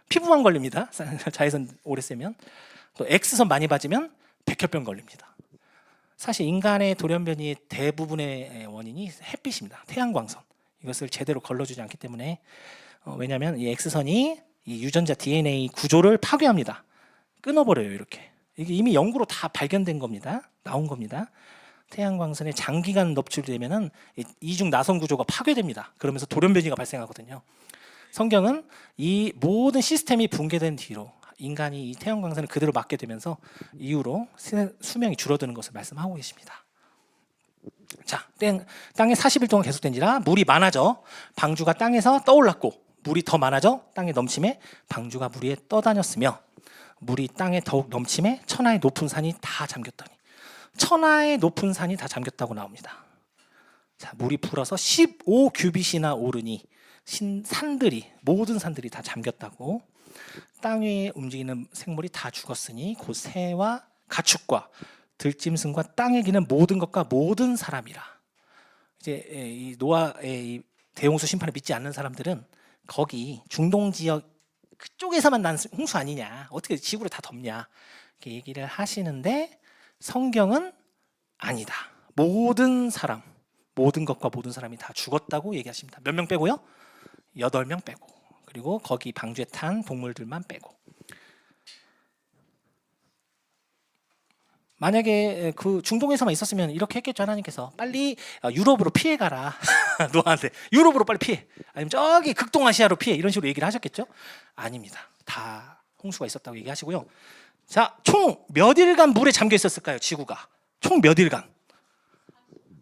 피부암 걸립니다. 자외선 오래 쐬면. 또 X선 많이 맞으면 백혈병 걸립니다. 사실 인간의 돌연변이의 대부분의 원인이 햇빛입니다. 태양광선. 이것을 제대로 걸러주지 않기 때문에 왜냐하면 이 X선이 이 유전자 DNA 구조를 파괴합니다. 끊어버려요. 이렇게. 이게 이미 연구로 다 발견된 겁니다. 나온 겁니다. 태양광선에 장기간 노출되면은 이중 나선 구조가 파괴됩니다. 그러면서 돌연변이가 발생하거든요. 성경은 이 모든 시스템이 붕괴된 뒤로 인간이 이 태양광선을 그대로 맞게 되면서 이후로 수명이 줄어드는 것을 말씀하고 계십니다. 자, 땅에 40일 동안 계속된지라 물이 많아져 방주가 땅에서 떠올랐고 물이 더 많아져 땅에 넘침에 방주가 물 위에 떠다녔으며 물이 땅에 더욱 넘침에 천하의 높은 산이 다 잠겼더니 천하의 높은 산이 다 잠겼다고 나옵니다. 자, 물이 불어서 15규빗이나 오르니 산들이 모든 산들이 다 잠겼다고. 땅 위에 움직이는 생물이 다 죽었으니 곧 새와 가축과 들짐승과 땅에 기는 모든 것과 모든 사람이라. 이제 이 노아의 이 대홍수 심판을 믿지 않는 사람들은 거기 중동 지역 그쪽에서만 난 홍수 아니냐, 어떻게 지구를 다 덮냐 이렇게 얘기를 하시는데 성경은 아니다. 모든 사람, 모든 것과 모든 사람이 다 죽었다고 얘기하십니다. 몇 명 빼고요? 8명 빼고. 그리고 거기 방주에 탄 동물들만 빼고. 만약에 그 중동에서만 있었으면 이렇게 했겠죠. 하나님께서 빨리 유럽으로 피해가라. 노아한테 유럽으로 빨리 피해, 아니면 저기 극동아시아로 피해, 이런 식으로 얘기를 하셨겠죠. 아닙니다. 다 홍수가 있었다고 얘기하시고요. 자, 총 몇 일간 물에 잠겨 있었을까요? 지구가 총 몇 일간?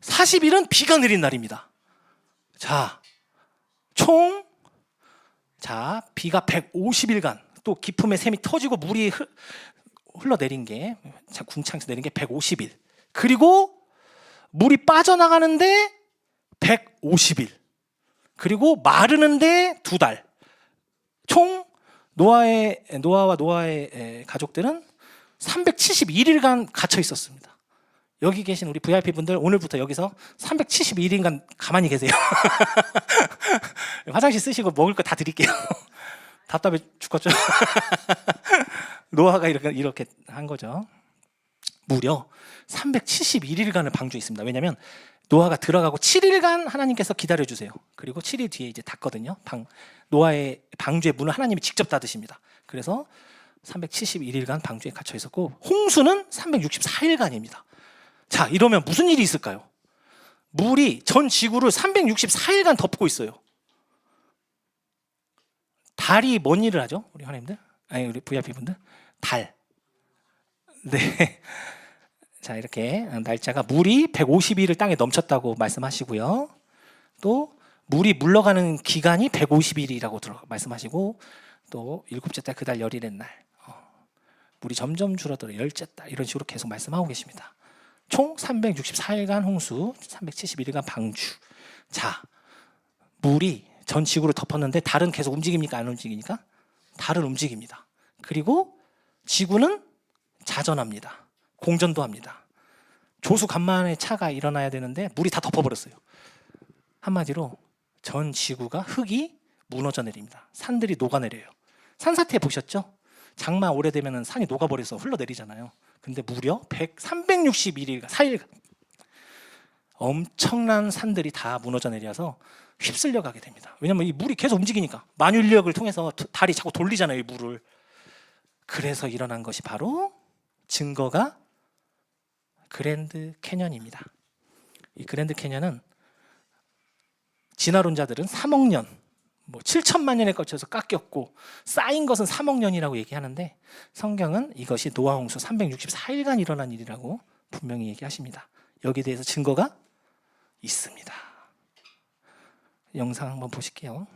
40일은 비가 내린 날입니다. 자, 비가 150일간, 또 깊음의 샘이 터지고 물이 흘러내린 게, 궁창에서 내린 게 150일. 그리고 물이 빠져나가는데 150일. 그리고 마르는데 2달. 총 노아와 노아의 가족들은 371일간 갇혀 있었습니다. 여기 계신 우리 VIP 분들 오늘부터 여기서 371일간 가만히 계세요. 화장실 쓰시고 먹을 거 다 드릴게요. 답답해 죽겠죠. 노아가 이렇게 한 거죠. 무려 371일간을 방주에 있습니다. 왜냐하면 노아가 들어가고 7일간 하나님께서 기다려주세요. 그리고 7일 뒤에 이제 닫거든요. 노아의 방주의 문을 하나님이 직접 닫으십니다. 그래서 371일간 방주에 갇혀 있었고, 홍수는 364일간입니다. 자, 이러면 무슨 일이 있을까요? 물이 전 지구를 364일간 덮고 있어요. 달이 뭔 일을 하죠? 우리 하나님들? 아니, 우리 VIP 분들? 달. 네. 자, 이렇게 날짜가 물이 150일을 땅에 넘쳤다고 말씀하시고요. 또 물이 물러가는 기간이 150일이라고 말씀하시고, 또 일곱째 달 그 달 열일의 날 물이 점점 줄어들어 열째 달 이런 식으로 계속 말씀하고 계십니다. 총 364일간 홍수, 371일간 방주. 자, 물이 전 지구를 덮었는데 달은 계속 움직입니까? 안 움직이니까? 달은 움직입니다. 그리고 지구는 자전합니다. 공전도 합니다. 조수간만에 차가 일어나야 되는데 물이 다 덮어버렸어요. 한마디로 전 지구가 흙이 무너져 내립니다. 산들이 녹아내려요. 산사태 보셨죠? 장마 오래되면 산이 녹아버려서 흘러내리잖아요. 근데 무려 361일, 4일 엄청난 산들이 다 무너져 내려서 휩쓸려 가게 됩니다. 왜냐면 이 물이 계속 움직이니까 만유인력을 통해서 달이 자꾸 돌리잖아요, 이 물을. 그래서 일어난 것이 바로 증거가 그랜드 캐년입니다. 이 그랜드 캐년은 진화론자들은 3억 년, 7천만 년에 걸쳐서 깎였고 쌓인 것은 3억 년이라고 얘기하는데 성경은 이것이 노아 홍수 364일간 일어난 일이라고 분명히 얘기하십니다. 여기에 대해서 증거가 있습니다. 영상 한번 보실게요.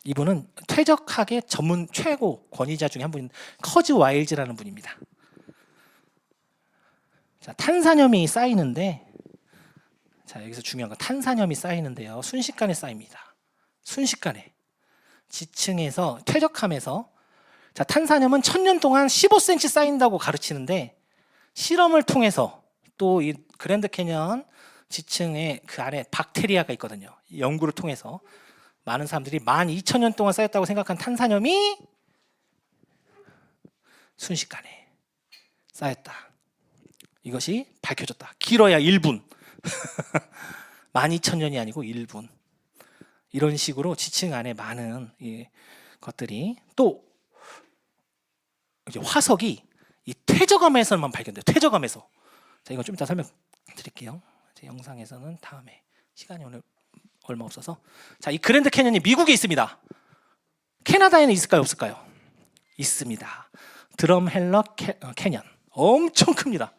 이분은 퇴적학의 전문 최고 권위자 중에 한 분인 커즈 와일즈라는 분입니다. 자, 탄산염이 쌓이는데, 자, 여기서 중요한 건 탄산염이 쌓이는데요. 순식간에 쌓입니다. 순식간에. 지층에서 퇴적함에서, 자, 탄산염은 1000년 동안 15cm 쌓인다고 가르치는데 실험을 통해서 또 이 그랜드 캐년 지층에 그 안에 박테리아가 있거든요. 연구를 통해서 많은 사람들이 12,000년 동안 쌓였다고 생각한 탄산염이 순식간에 쌓였다. 이것이 밝혀졌다. 길어야 1분. 12,000년이 아니고 1분. 이런 식으로 지층 안에 많은 것들이 또 화석이 이 퇴적암에서만 발견돼요. 퇴적암에서. 자, 이건 좀 이따 설명드릴게요. 제 영상에서는 다음에 시간이 오늘 얼마 없어서. 자, 이 그랜드 캐년이 미국에 있습니다. 캐나다에는 있을까요, 없을까요? 있습니다. 드럼헬러 캐년. 엄청 큽니다.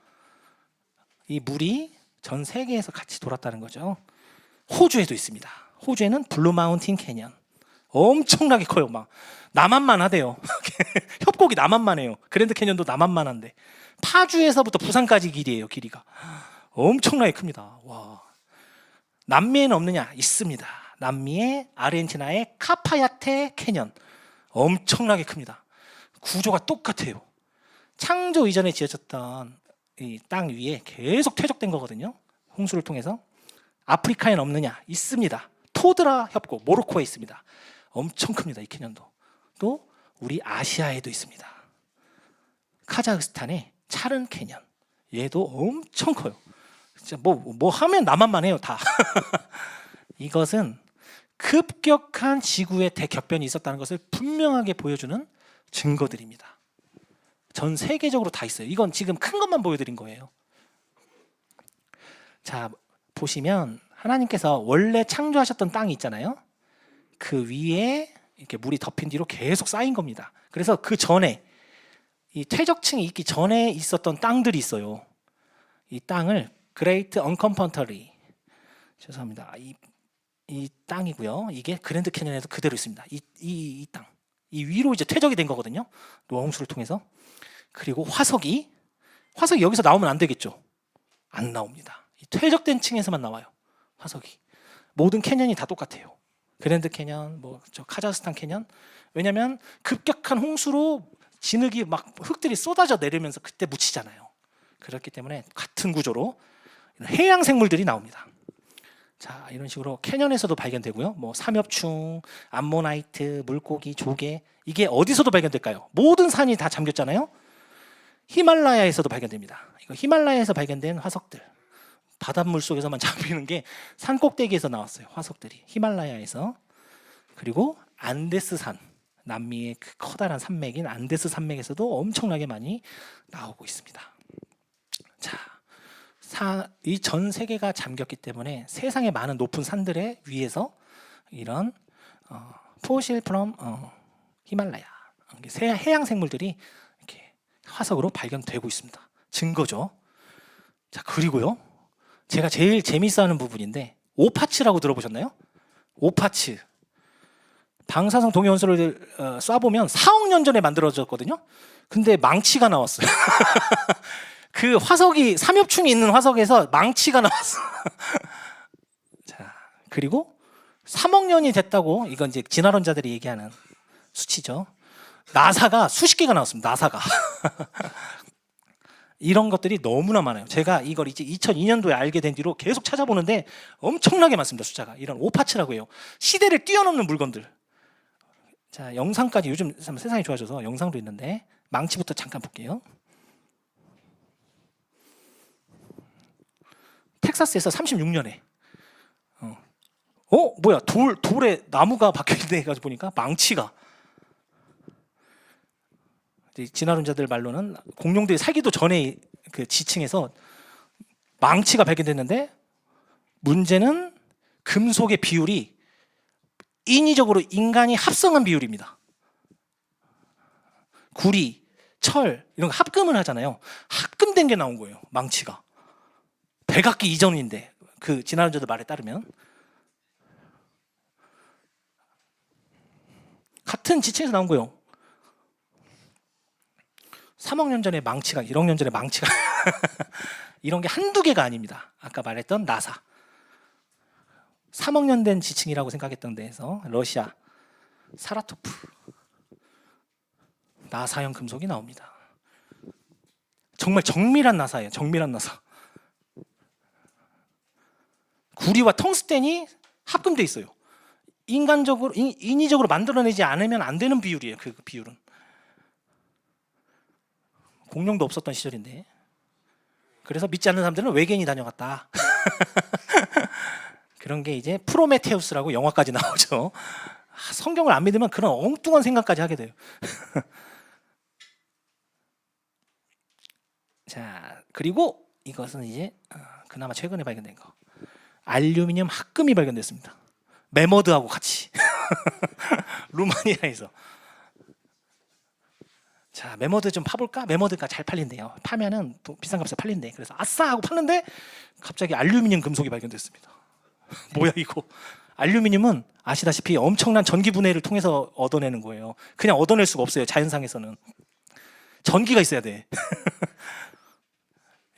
이 물이 전 세계에서 같이 돌았다는 거죠. 호주에도 있습니다. 호주에는 블루 마운틴 캐년. 엄청나게 커요. 막 남한만 하대요. 협곡이 남한만 해요. 그랜드 캐년도 남한만 한데 파주에서부터 부산까지 길이에요. 길이가 엄청나게 큽니다. 와. 남미에는 없느냐? 있습니다. 남미의 아르헨티나의 카파야테 캐년. 엄청나게 큽니다. 구조가 똑같아요. 창조 이전에 지어졌던 이 땅 위에 계속 퇴적된 거거든요. 홍수를 통해서. 아프리카에는 없느냐? 있습니다. 토드라 협곡, 모로코에 있습니다. 엄청 큽니다. 이 캐년도. 또 우리 아시아에도 있습니다. 카자흐스탄의 차른 캐년. 얘도 엄청 커요. 진짜 뭐 하면 남한만 해요, 다. 이것은 급격한 지구의 대격변이 있었다는 것을 분명하게 보여주는 증거들입니다. 전 세계적으로 다 있어요. 이건 지금 큰 것만 보여드린 거예요. 자, 보시면 하나님께서 원래 창조하셨던 땅이 있잖아요. 그 위에 이렇게 물이 덮인 뒤로 계속 쌓인 겁니다. 그래서 그 전에 이 퇴적층이 있기 전에 있었던 땅들이 있어요. 이 땅을 그레이트 언컴펀터리, 죄송합니다. 이 땅이고요. 이게 그랜드 캐년에도 그대로 있습니다. 이 땅, 이 위로 이제 퇴적이 된 거거든요. 노아 홍수를 통해서. 그리고 화석이 여기서 나오면 안 되겠죠. 안 나옵니다. 이 퇴적된 층에서만 나와요. 화석이. 모든 캐년이 다 똑같아요. 그랜드 캐년, 저 카자흐스탄 캐년. 왜냐하면 급격한 홍수로 진흙이 막 흙들이 쏟아져 내리면서 그때 묻히잖아요. 그렇기 때문에 같은 구조로 해양 생물들이 나옵니다. 자, 이런 식으로 캐년에서도 발견되고요. 삼엽충, 암모나이트, 물고기, 조개. 이게 어디서도 발견될까요? 모든 산이 다 잠겼잖아요. 히말라야에서도 발견됩니다. 이거 히말라야에서 발견된 화석들. 바닷물 속에서만 잡히는 게 산 꼭대기에서 나왔어요. 화석들이 히말라야에서. 그리고 안데스산, 남미의 그 커다란 산맥인 안데스 산맥에서도 엄청나게 많이 나오고 있습니다. 이 전 세계가 잠겼기 때문에 세상의 많은 높은 산들의 위에서 이런 포실 프롬 히말라야 해양 생물들이 이렇게 화석으로 발견되고 있습니다. 증거죠. 자, 그리고요, 제가 제일 재밌어하는 부분인데 오파츠라고 들어보셨나요? 오파츠. 방사성 동위원소를 쏴보면 4억 년 전에 만들어졌거든요. 근데 망치가 나왔어요. 그 화석이 삼엽충이 있는 화석에서 망치가 나왔어. 자, 그리고 3억 년이 됐다고, 이건 이제 진화론자들이 얘기하는 수치죠. 나사가 수십 개가 나왔습니다. 나사가. 이런 것들이 너무나 많아요. 제가 이걸 이제 2002년도에 알게 된 뒤로 계속 찾아보는데 엄청나게 많습니다. 숫자가. 이런 오파츠라고 해요. 시대를 뛰어넘는 물건들. 자, 영상까지, 요즘 세상이 좋아져서 영상도 있는데 망치부터 잠깐 볼게요. 텍사스에서 36년에 뭐야, 돌에 나무가 박혀있네 해가지고 보니까 망치가, 진화론자들 말로는 공룡들이 살기도 전에 그 지층에서 망치가 발견됐는데, 문제는 금속의 비율이 인위적으로 인간이 합성한 비율입니다. 구리, 철 이런 거 합금을 하잖아요. 합금된 게 나온 거예요. 망치가. 백악기 이전인데, 그 진화론자들 말에 따르면. 같은 지층에서 나온 거예요. 3억 년 전에 망치가, 1억 년 전에 망치가 이런 게 한두 개가 아닙니다. 아까 말했던 나사. 3억 년 된 지층이라고 생각했던 데에서 러시아 사라토프 나사형 금속이 나옵니다. 정말 정밀한 나사예요. 정밀한 나사. 구리와 텅스텐이 합금돼 있어요. 인간적으로, 인위적으로 만들어내지 않으면 안 되는 비율이에요. 그 비율은. 공룡도 없었던 시절인데. 그래서 믿지 않는 사람들은 외계인이 다녀갔다. 그런 게 이제 프로메테우스라고 영화까지 나오죠. 성경을 안 믿으면 그런 엉뚱한 생각까지 하게 돼요. 자, 그리고 이것은 이제 그나마 최근에 발견된 거. 알루미늄 합금이 발견됐습니다. 메머드하고 같이. 루마니아에서. 자, 메머드 좀 파볼까? 메머드가 잘 팔린대요. 파면은 비싼 값에 팔린대. 그래서 아싸 하고 팠는데 갑자기 알루미늄 금속이 발견됐습니다. 뭐야 이거? 알루미늄은 아시다시피 엄청난 전기 분해를 통해서 얻어내는 거예요. 그냥 얻어낼 수가 없어요. 자연상에서는 전기가 있어야 돼.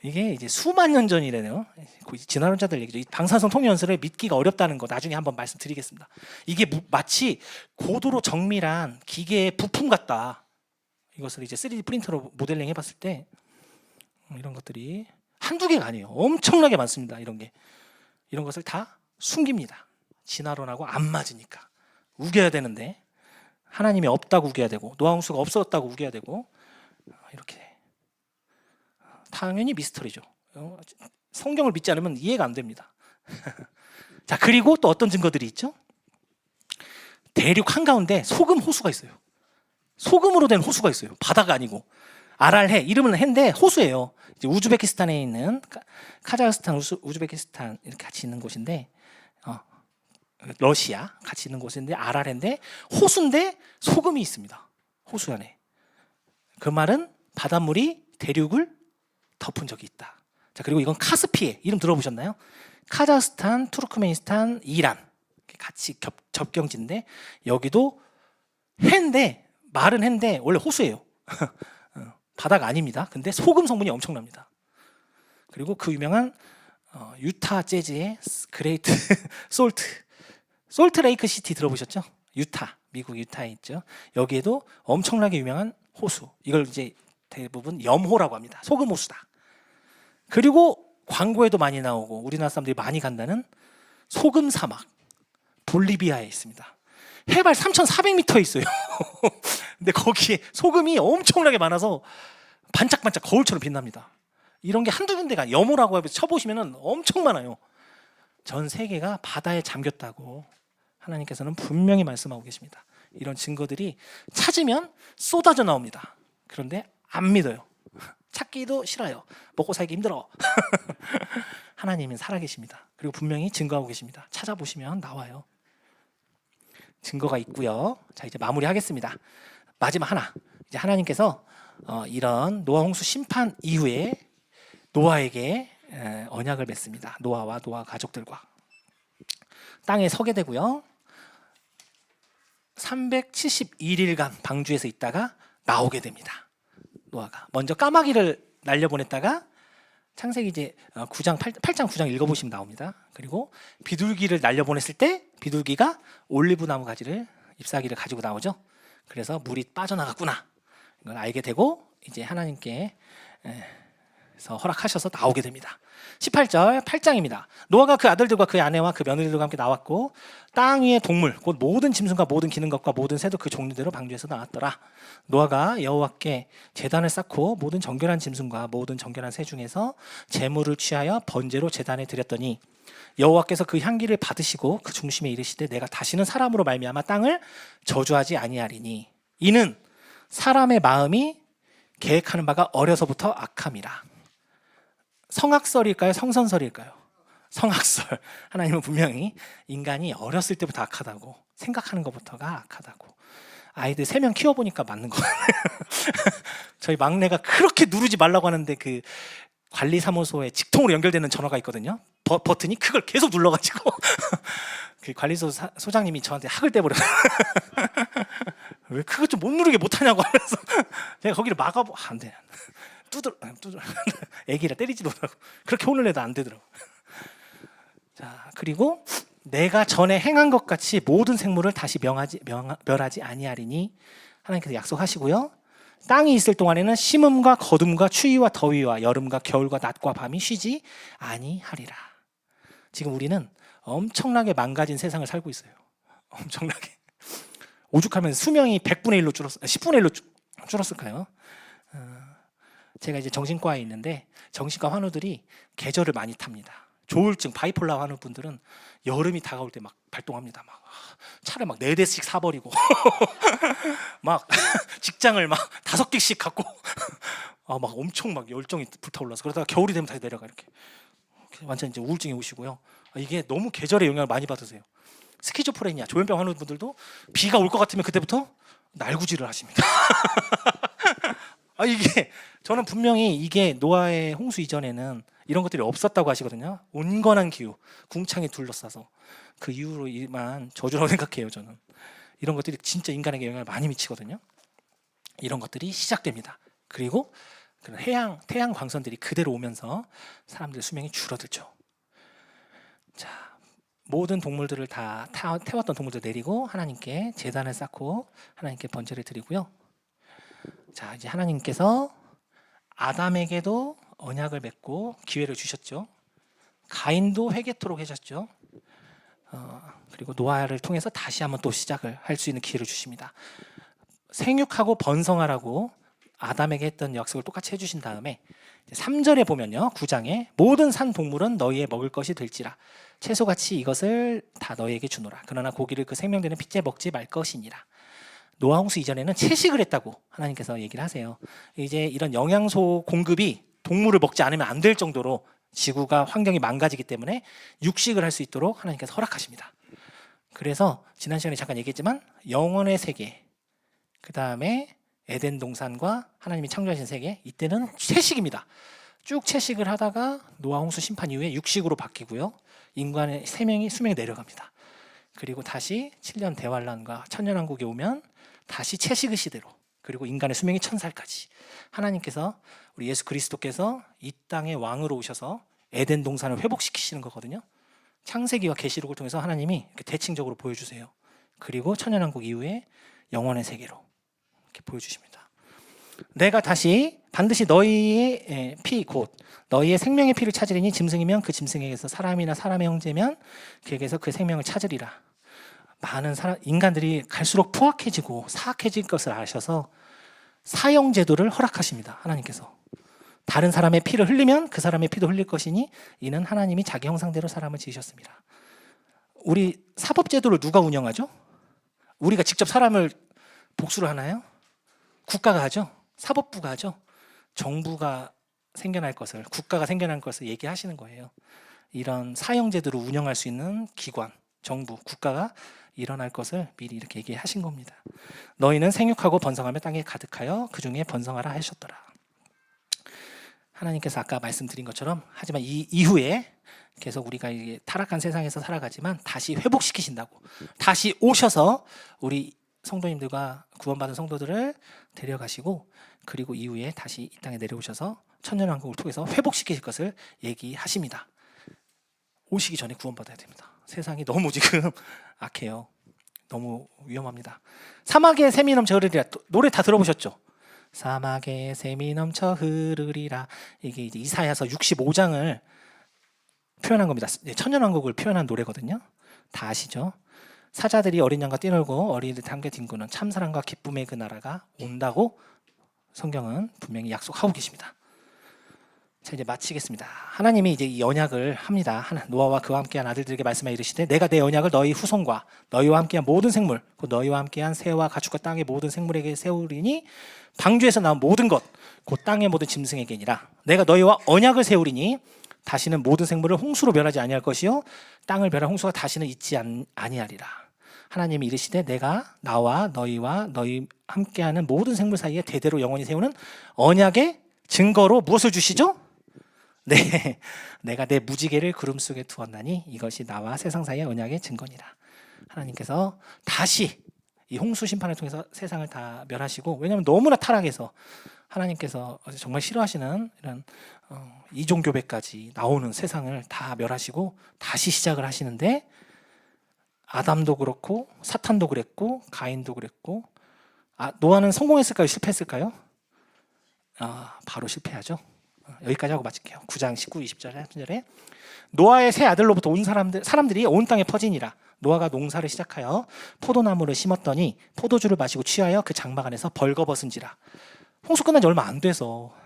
이게 이제 수만 년 전이래요. 진화론자들 얘기죠. 이 방사성 통연설을 믿기가 어렵다는 거 나중에 한번 말씀드리겠습니다. 이게 마치 고도로 정밀한 기계의 부품 같다. 이것을 이제 3D 프린터로 모델링 해봤을 때 이런 것들이 한두 개가 아니에요. 엄청나게 많습니다. 이런 것을 다 숨깁니다. 진화론하고 안 맞으니까. 우겨야 되는데 하나님이 없다고 우겨야 되고 노아홍수가 없었다고 우겨야 되고, 이렇게 당연히 미스터리죠. 성경을 믿지 않으면 이해가 안 됩니다. 자, 그리고 또 어떤 증거들이 있죠? 대륙 한가운데 소금 호수가 있어요. 소금으로 된 호수가 있어요. 바다가 아니고. 아랄해, 이름은 해인데 호수예요. 이제 우즈베키스탄에 있는 카자흐스탄, 우즈베키스탄 이렇게 같이 있는 곳인데, 러시아 같이 있는 곳인데 아랄해인데 호수인데 소금이 있습니다. 호수 안에. 그 말은 바닷물이 대륙을 덮은 적이 있다. 자, 그리고 이건 카스피해, 이름 들어보셨나요? 카자흐스탄, 투르크메니스탄, 이란 같이 접경지인데 여기도 해인데, 말은 해인데 원래 호수예요. 바다가 아닙니다. 근데 소금 성분이 엄청납니다. 그리고 그 유명한 유타 재즈의 그레이트 솔트 레이크 시티 들어보셨죠? 유타, 미국 유타에 있죠. 여기에도 엄청나게 유명한 호수, 이걸 이제 대부분 염호라고 합니다. 소금 호수다. 그리고 광고에도 많이 나오고 우리나라 사람들이 많이 간다는 소금 사막, 볼리비아에 있습니다. 해발 3,400m에 있어요. 근데 거기에 소금이 엄청나게 많아서 반짝반짝 거울처럼 빛납니다. 이런 게 한두 군데가 아니에요. 염호라고 해서 쳐보시면 엄청 많아요. 전 세계가 바다에 잠겼다고 하나님께서는 분명히 말씀하고 계십니다. 이런 증거들이 찾으면 쏟아져 나옵니다. 그런데 안 믿어요. 찾기도 싫어요. 먹고 살기 힘들어. 하나님은 살아계십니다. 그리고 분명히 증거하고 계십니다. 찾아보시면 나와요. 증거가 있고요. 자, 이제 마무리하겠습니다. 마지막 하나. 이제 하나님께서 이런 노아 홍수 심판 이후에 노아에게 언약을 맺습니다. 노아와 노아 가족들과 땅에 서게 되고요. 371일간 방주에서 있다가 나오게 됩니다. 노아가 먼저 까마귀를 날려보냈다가 창세기 이제 9장 8장 9장 읽어보시면 나옵니다. 그리고 비둘기를 날려보냈을 때 비둘기가 올리브 나무 가지를 잎사귀를 가지고 나오죠. 그래서 물이 빠져나갔구나 이걸 알게 되고 이제 하나님께 그래서 허락하셔서 나오게 됩니다. 18절 8장입니다. 노아가 그 아들들과 그 아내와 그 며느리들과 함께 나왔고 땅 위의 동물 곧 모든 짐승과 모든 기는 것과 모든 새도 그 종류대로 방주에서 나왔더라. 노아가 여호와께 제단을 쌓고 모든 정결한 짐승과 모든 정결한 새 중에서 제물을 취하여 번제로 제단에 드렸더니 여호와께서 그 향기를 받으시고 그 중심에 이르시되 내가 다시는 사람으로 말미암아 땅을 저주하지 아니하리니 이는 사람의 마음이 계획하는 바가 어려서부터 악함이라. 성악설일까요? 성선설일까요? 성악설. 하나님은 분명히 인간이 어렸을 때부터 악하다고 생각하는 것부터가 악하다고. 아이들 3명 키워보니까 맞는 거 같아요. 저희 막내가 그렇게 누르지 말라고 하는데 그 관리사무소에 직통으로 연결되는 전화가 있거든요. 버튼이 그걸 계속 눌러가지고 그 관리소 소장님이 저한테 학을 떼버려요. 왜 그거 좀 못 누르게 못하냐고 하면서 제가 거기를 막아보 안 돼. 두드러 애기라 때리지도 못하고 그렇게 혼을 내도 안 되더라고. 자, 그리고 내가 전에 행한 것 같이 모든 생물을 다시 멸하지 아니하리니 하나님께서 약속하시고요. 땅이 있을 동안에는 심음과 거둠과 추위와 더위와 여름과 겨울과 낮과 밤이 쉬지 아니하리라. 지금 우리는 엄청나게 망가진 세상을 살고 있어요. 엄청나게. 오죽하면 수명이 100분의 1로 줄었 10분의 1로 줄었을까요? 제가 이제 정신과에 있는데 정신과 환우들이 계절을 많이 탑니다. 조울증, 바이폴라 환우분들은 여름이 다가올 때 막 발동합니다. 막 차를 막 4대씩 사버리고 막 직장을 막 5개씩 갖고 막 엄청 막 열정이 불타올라서 그러다가 겨울이 되면 다시 내려가 이렇게 완전 이제 우울증이 오시고요. 이게 너무 계절의 영향을 많이 받으세요. 스키조프레니아, 조현병 환우분들도 비가 올 것 같으면 그때부터 날구지를 하십니다. 이게 저는 분명히 이게 노아의 홍수 이전에는 이런 것들이 없었다고 하시거든요. 온건한 기후, 궁창에 둘러싸서 그 이후로만 저주라고 생각해요. 저는 이런 것들이 진짜 인간에게 영향을 많이 미치거든요. 이런 것들이 시작됩니다. 그리고 그런 태양 광선들이 그대로 오면서 사람들의 수명이 줄어들죠. 자, 모든 동물들을 다 태웠던 동물들 내리고 하나님께 제단을 쌓고 하나님께 번제를 드리고요. 자, 이제 하나님께서 아담에게도 언약을 맺고 기회를 주셨죠. 가인도 회개토록 해줬죠. 그리고 노아를 통해서 다시 한번 또 시작을 할 수 있는 기회를 주십니다. 생육하고 번성하라고 아담에게 했던 약속을 똑같이 해주신 다음에 3절에 보면요, 9장에 모든 산 동물은 너희의 먹을 것이 될지라 채소같이 이것을 다 너희에게 주노라. 그러나 고기를 그 생명되는 핏째 먹지 말 것이니라. 노아 홍수 이전에는 채식을 했다고 하나님께서 얘기를 하세요. 이제 이런 영양소 공급이 동물을 먹지 않으면 안 될 정도로 지구가 환경이 망가지기 때문에 육식을 할 수 있도록 하나님께서 허락하십니다. 그래서 지난 시간에 잠깐 얘기했지만 영원의 세계, 그 다음에 에덴 동산과 하나님이 창조하신 세계, 이때는 채식입니다. 쭉 채식을 하다가 노아 홍수 심판 이후에 육식으로 바뀌고요. 인간의 수명이 내려갑니다. 그리고 다시 7년 대환란과 천년왕국에 오면 다시 채식의 시대로, 그리고 인간의 수명이 1000살까지 하나님께서 우리 예수 그리스도께서 이 땅의 왕으로 오셔서 에덴 동산을 회복시키시는 거거든요. 창세기와 계시록을 통해서 하나님이 이렇게 대칭적으로 보여주세요. 그리고 천년왕국 이후에 영원의 세계로 이렇게 보여주십니다. 내가 다시 반드시 너희의 피 곧 너희의 생명의 피를 찾으리니 짐승이면 그 짐승에게서 사람이나 사람의 형제면 그에게서 그 생명을 찾으리라. 많은 인간들이 갈수록 포악해지고 사악해질 것을 아셔서 사형제도를 허락하십니다. 하나님께서 다른 사람의 피를 흘리면 그 사람의 피도 흘릴 것이니 이는 하나님이 자기 형상대로 사람을 지으셨습니다. 우리 사법제도를 누가 운영하죠? 우리가 직접 사람을 복수를 하나요? 국가가 하죠. 사법부가 하죠. 정부가 생겨날 것을, 국가가 생겨날 것을 얘기하시는 거예요. 이런 사형제도를 운영할 수 있는 기관, 정부, 국가가 일어날 것을 미리 이렇게 얘기하신 겁니다. 너희는 생육하고 번성하며 땅에 가득하여 그 중에 번성하라 하셨더라. 하나님께서 아까 말씀드린 것처럼, 하지만 이 이후에 계속 우리가 이게 타락한 세상에서 살아가지만 다시 회복시키신다고, 다시 오셔서 우리 성도님들과 구원받은 성도들을 데려가시고, 그리고 이후에 다시 이 땅에 내려오셔서 천년왕국을 통해서 회복시키실 것을 얘기하십니다. 오시기 전에 구원받아야 됩니다. 세상이 너무 지금 악해요. 너무 위험합니다. 사막에 샘이 넘쳐 흐르리라. 노래 다 들어보셨죠? 사막에 샘이 넘쳐 흐르리라. 이게 이제 이사야서 65장을 표현한 겁니다. 천년왕국을 표현한 노래거든요. 다 아시죠? 사자들이 어린 양과 뛰놀고 어린이들 함께 뒹구는 참사랑과 기쁨의 그 나라가 온다고 성경은 분명히 약속하고 계십니다. 자, 이제 마치겠습니다. 하나님이 이제 이 언약을 합니다. 노아와 그와 함께한 아들들에게 말씀하여 이르시되 내가 내 언약을 너희 후손과 너희와 함께한 모든 생물, 곧 너희와 함께한 새와 가축과 땅의 모든 생물에게 세우리니 방주에서 나온 모든 것, 곧 땅의 모든 짐승에게니라. 내가 너희와 언약을 세우리니 다시는 모든 생물을 홍수로 멸하지 아니할 것이요 땅을 멸할 홍수가 다시는 있지 아니하리라. 하나님이 이르시되 내가 나와 너희와 너희 함께하는 모든 생물 사이에 대대로 영원히 세우는 언약의 증거로 무엇을 주시죠? 네, 내가 내 무지개를 구름 속에 두었나니 이것이 나와 세상 사이의 언약의 증거니라. 하나님께서 다시 이 홍수 심판을 통해서 세상을 다 멸하시고, 왜냐하면 너무나 타락해서 하나님께서 정말 싫어하시는 이런 이종교배까지 나오는 세상을 다 멸하시고 다시 시작을 하시는데, 아담도 그렇고 사탄도 그랬고 가인도 그랬고, 노아는 성공했을까요? 실패했을까요? 바로 실패하죠. 여기까지 하고 마칠게요. 9장 19, 20절에 30절에 노아의 세 아들로부터 온 사람들이 온 땅에 퍼지니라. 노아가 농사를 시작하여 포도나무를 심었더니 포도주를 마시고 취하여 그 장막 안에서 벌거벗은지라. 홍수 끝난 지 얼마 안 돼서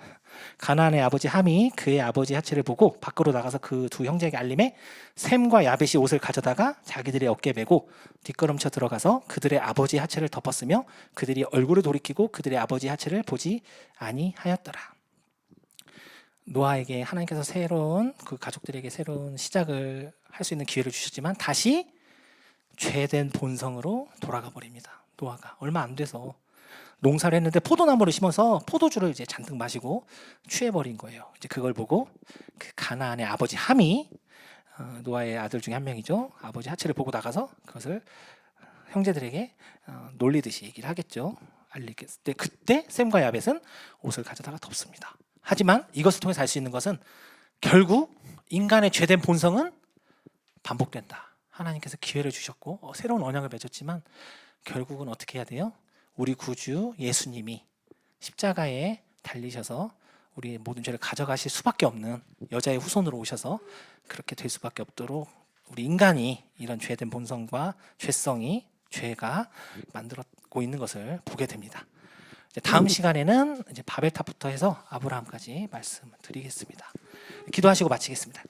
가나안의 아버지 함이 그의 아버지 하체를 보고 밖으로 나가서 그 두 형제에게 알림해 셈과 야벳이 옷을 가져다가 자기들의 어깨에 메고 뒷걸음쳐 들어가서 그들의 아버지 하체를 덮었으며 그들이 얼굴을 돌이키고 그들의 아버지 하체를 보지 아니하였더라. 노아에게 하나님께서 새로운, 그 가족들에게 새로운 시작을 할 수 있는 기회를 주셨지만 다시 죄된 본성으로 돌아가 버립니다. 노아가 얼마 안 돼서 농사를 했는데 포도나무를 심어서 포도주를 이제 잔뜩 마시고 취해버린 거예요. 이제 그걸 보고 그 가나안의 아버지 함이, 노아의 아들 중에 한 명이죠, 아버지 하체를 보고 나가서 그것을 형제들에게 놀리듯이 얘기를 하겠죠. 알리겠을 때 그때 셈과 야벳은 옷을 가져다가 덮습니다. 하지만 이것을 통해서 알 수 있는 것은 결국 인간의 죄된 본성은 반복된다. 하나님께서 기회를 주셨고 새로운 언약을 맺었지만 결국은 어떻게 해야 돼요? 우리 구주 예수님이 십자가에 달리셔서 우리의 모든 죄를 가져가실 수밖에 없는 여자의 후손으로 오셔서 그렇게 될 수밖에 없도록 우리 인간이 이런 죄된 본성과 죄성이, 죄가 만들었고 있는 것을 보게 됩니다. 이제 다음 시간에는 이제 바벨탑부터 해서 아브라함까지 말씀드리겠습니다. 기도하시고 마치겠습니다.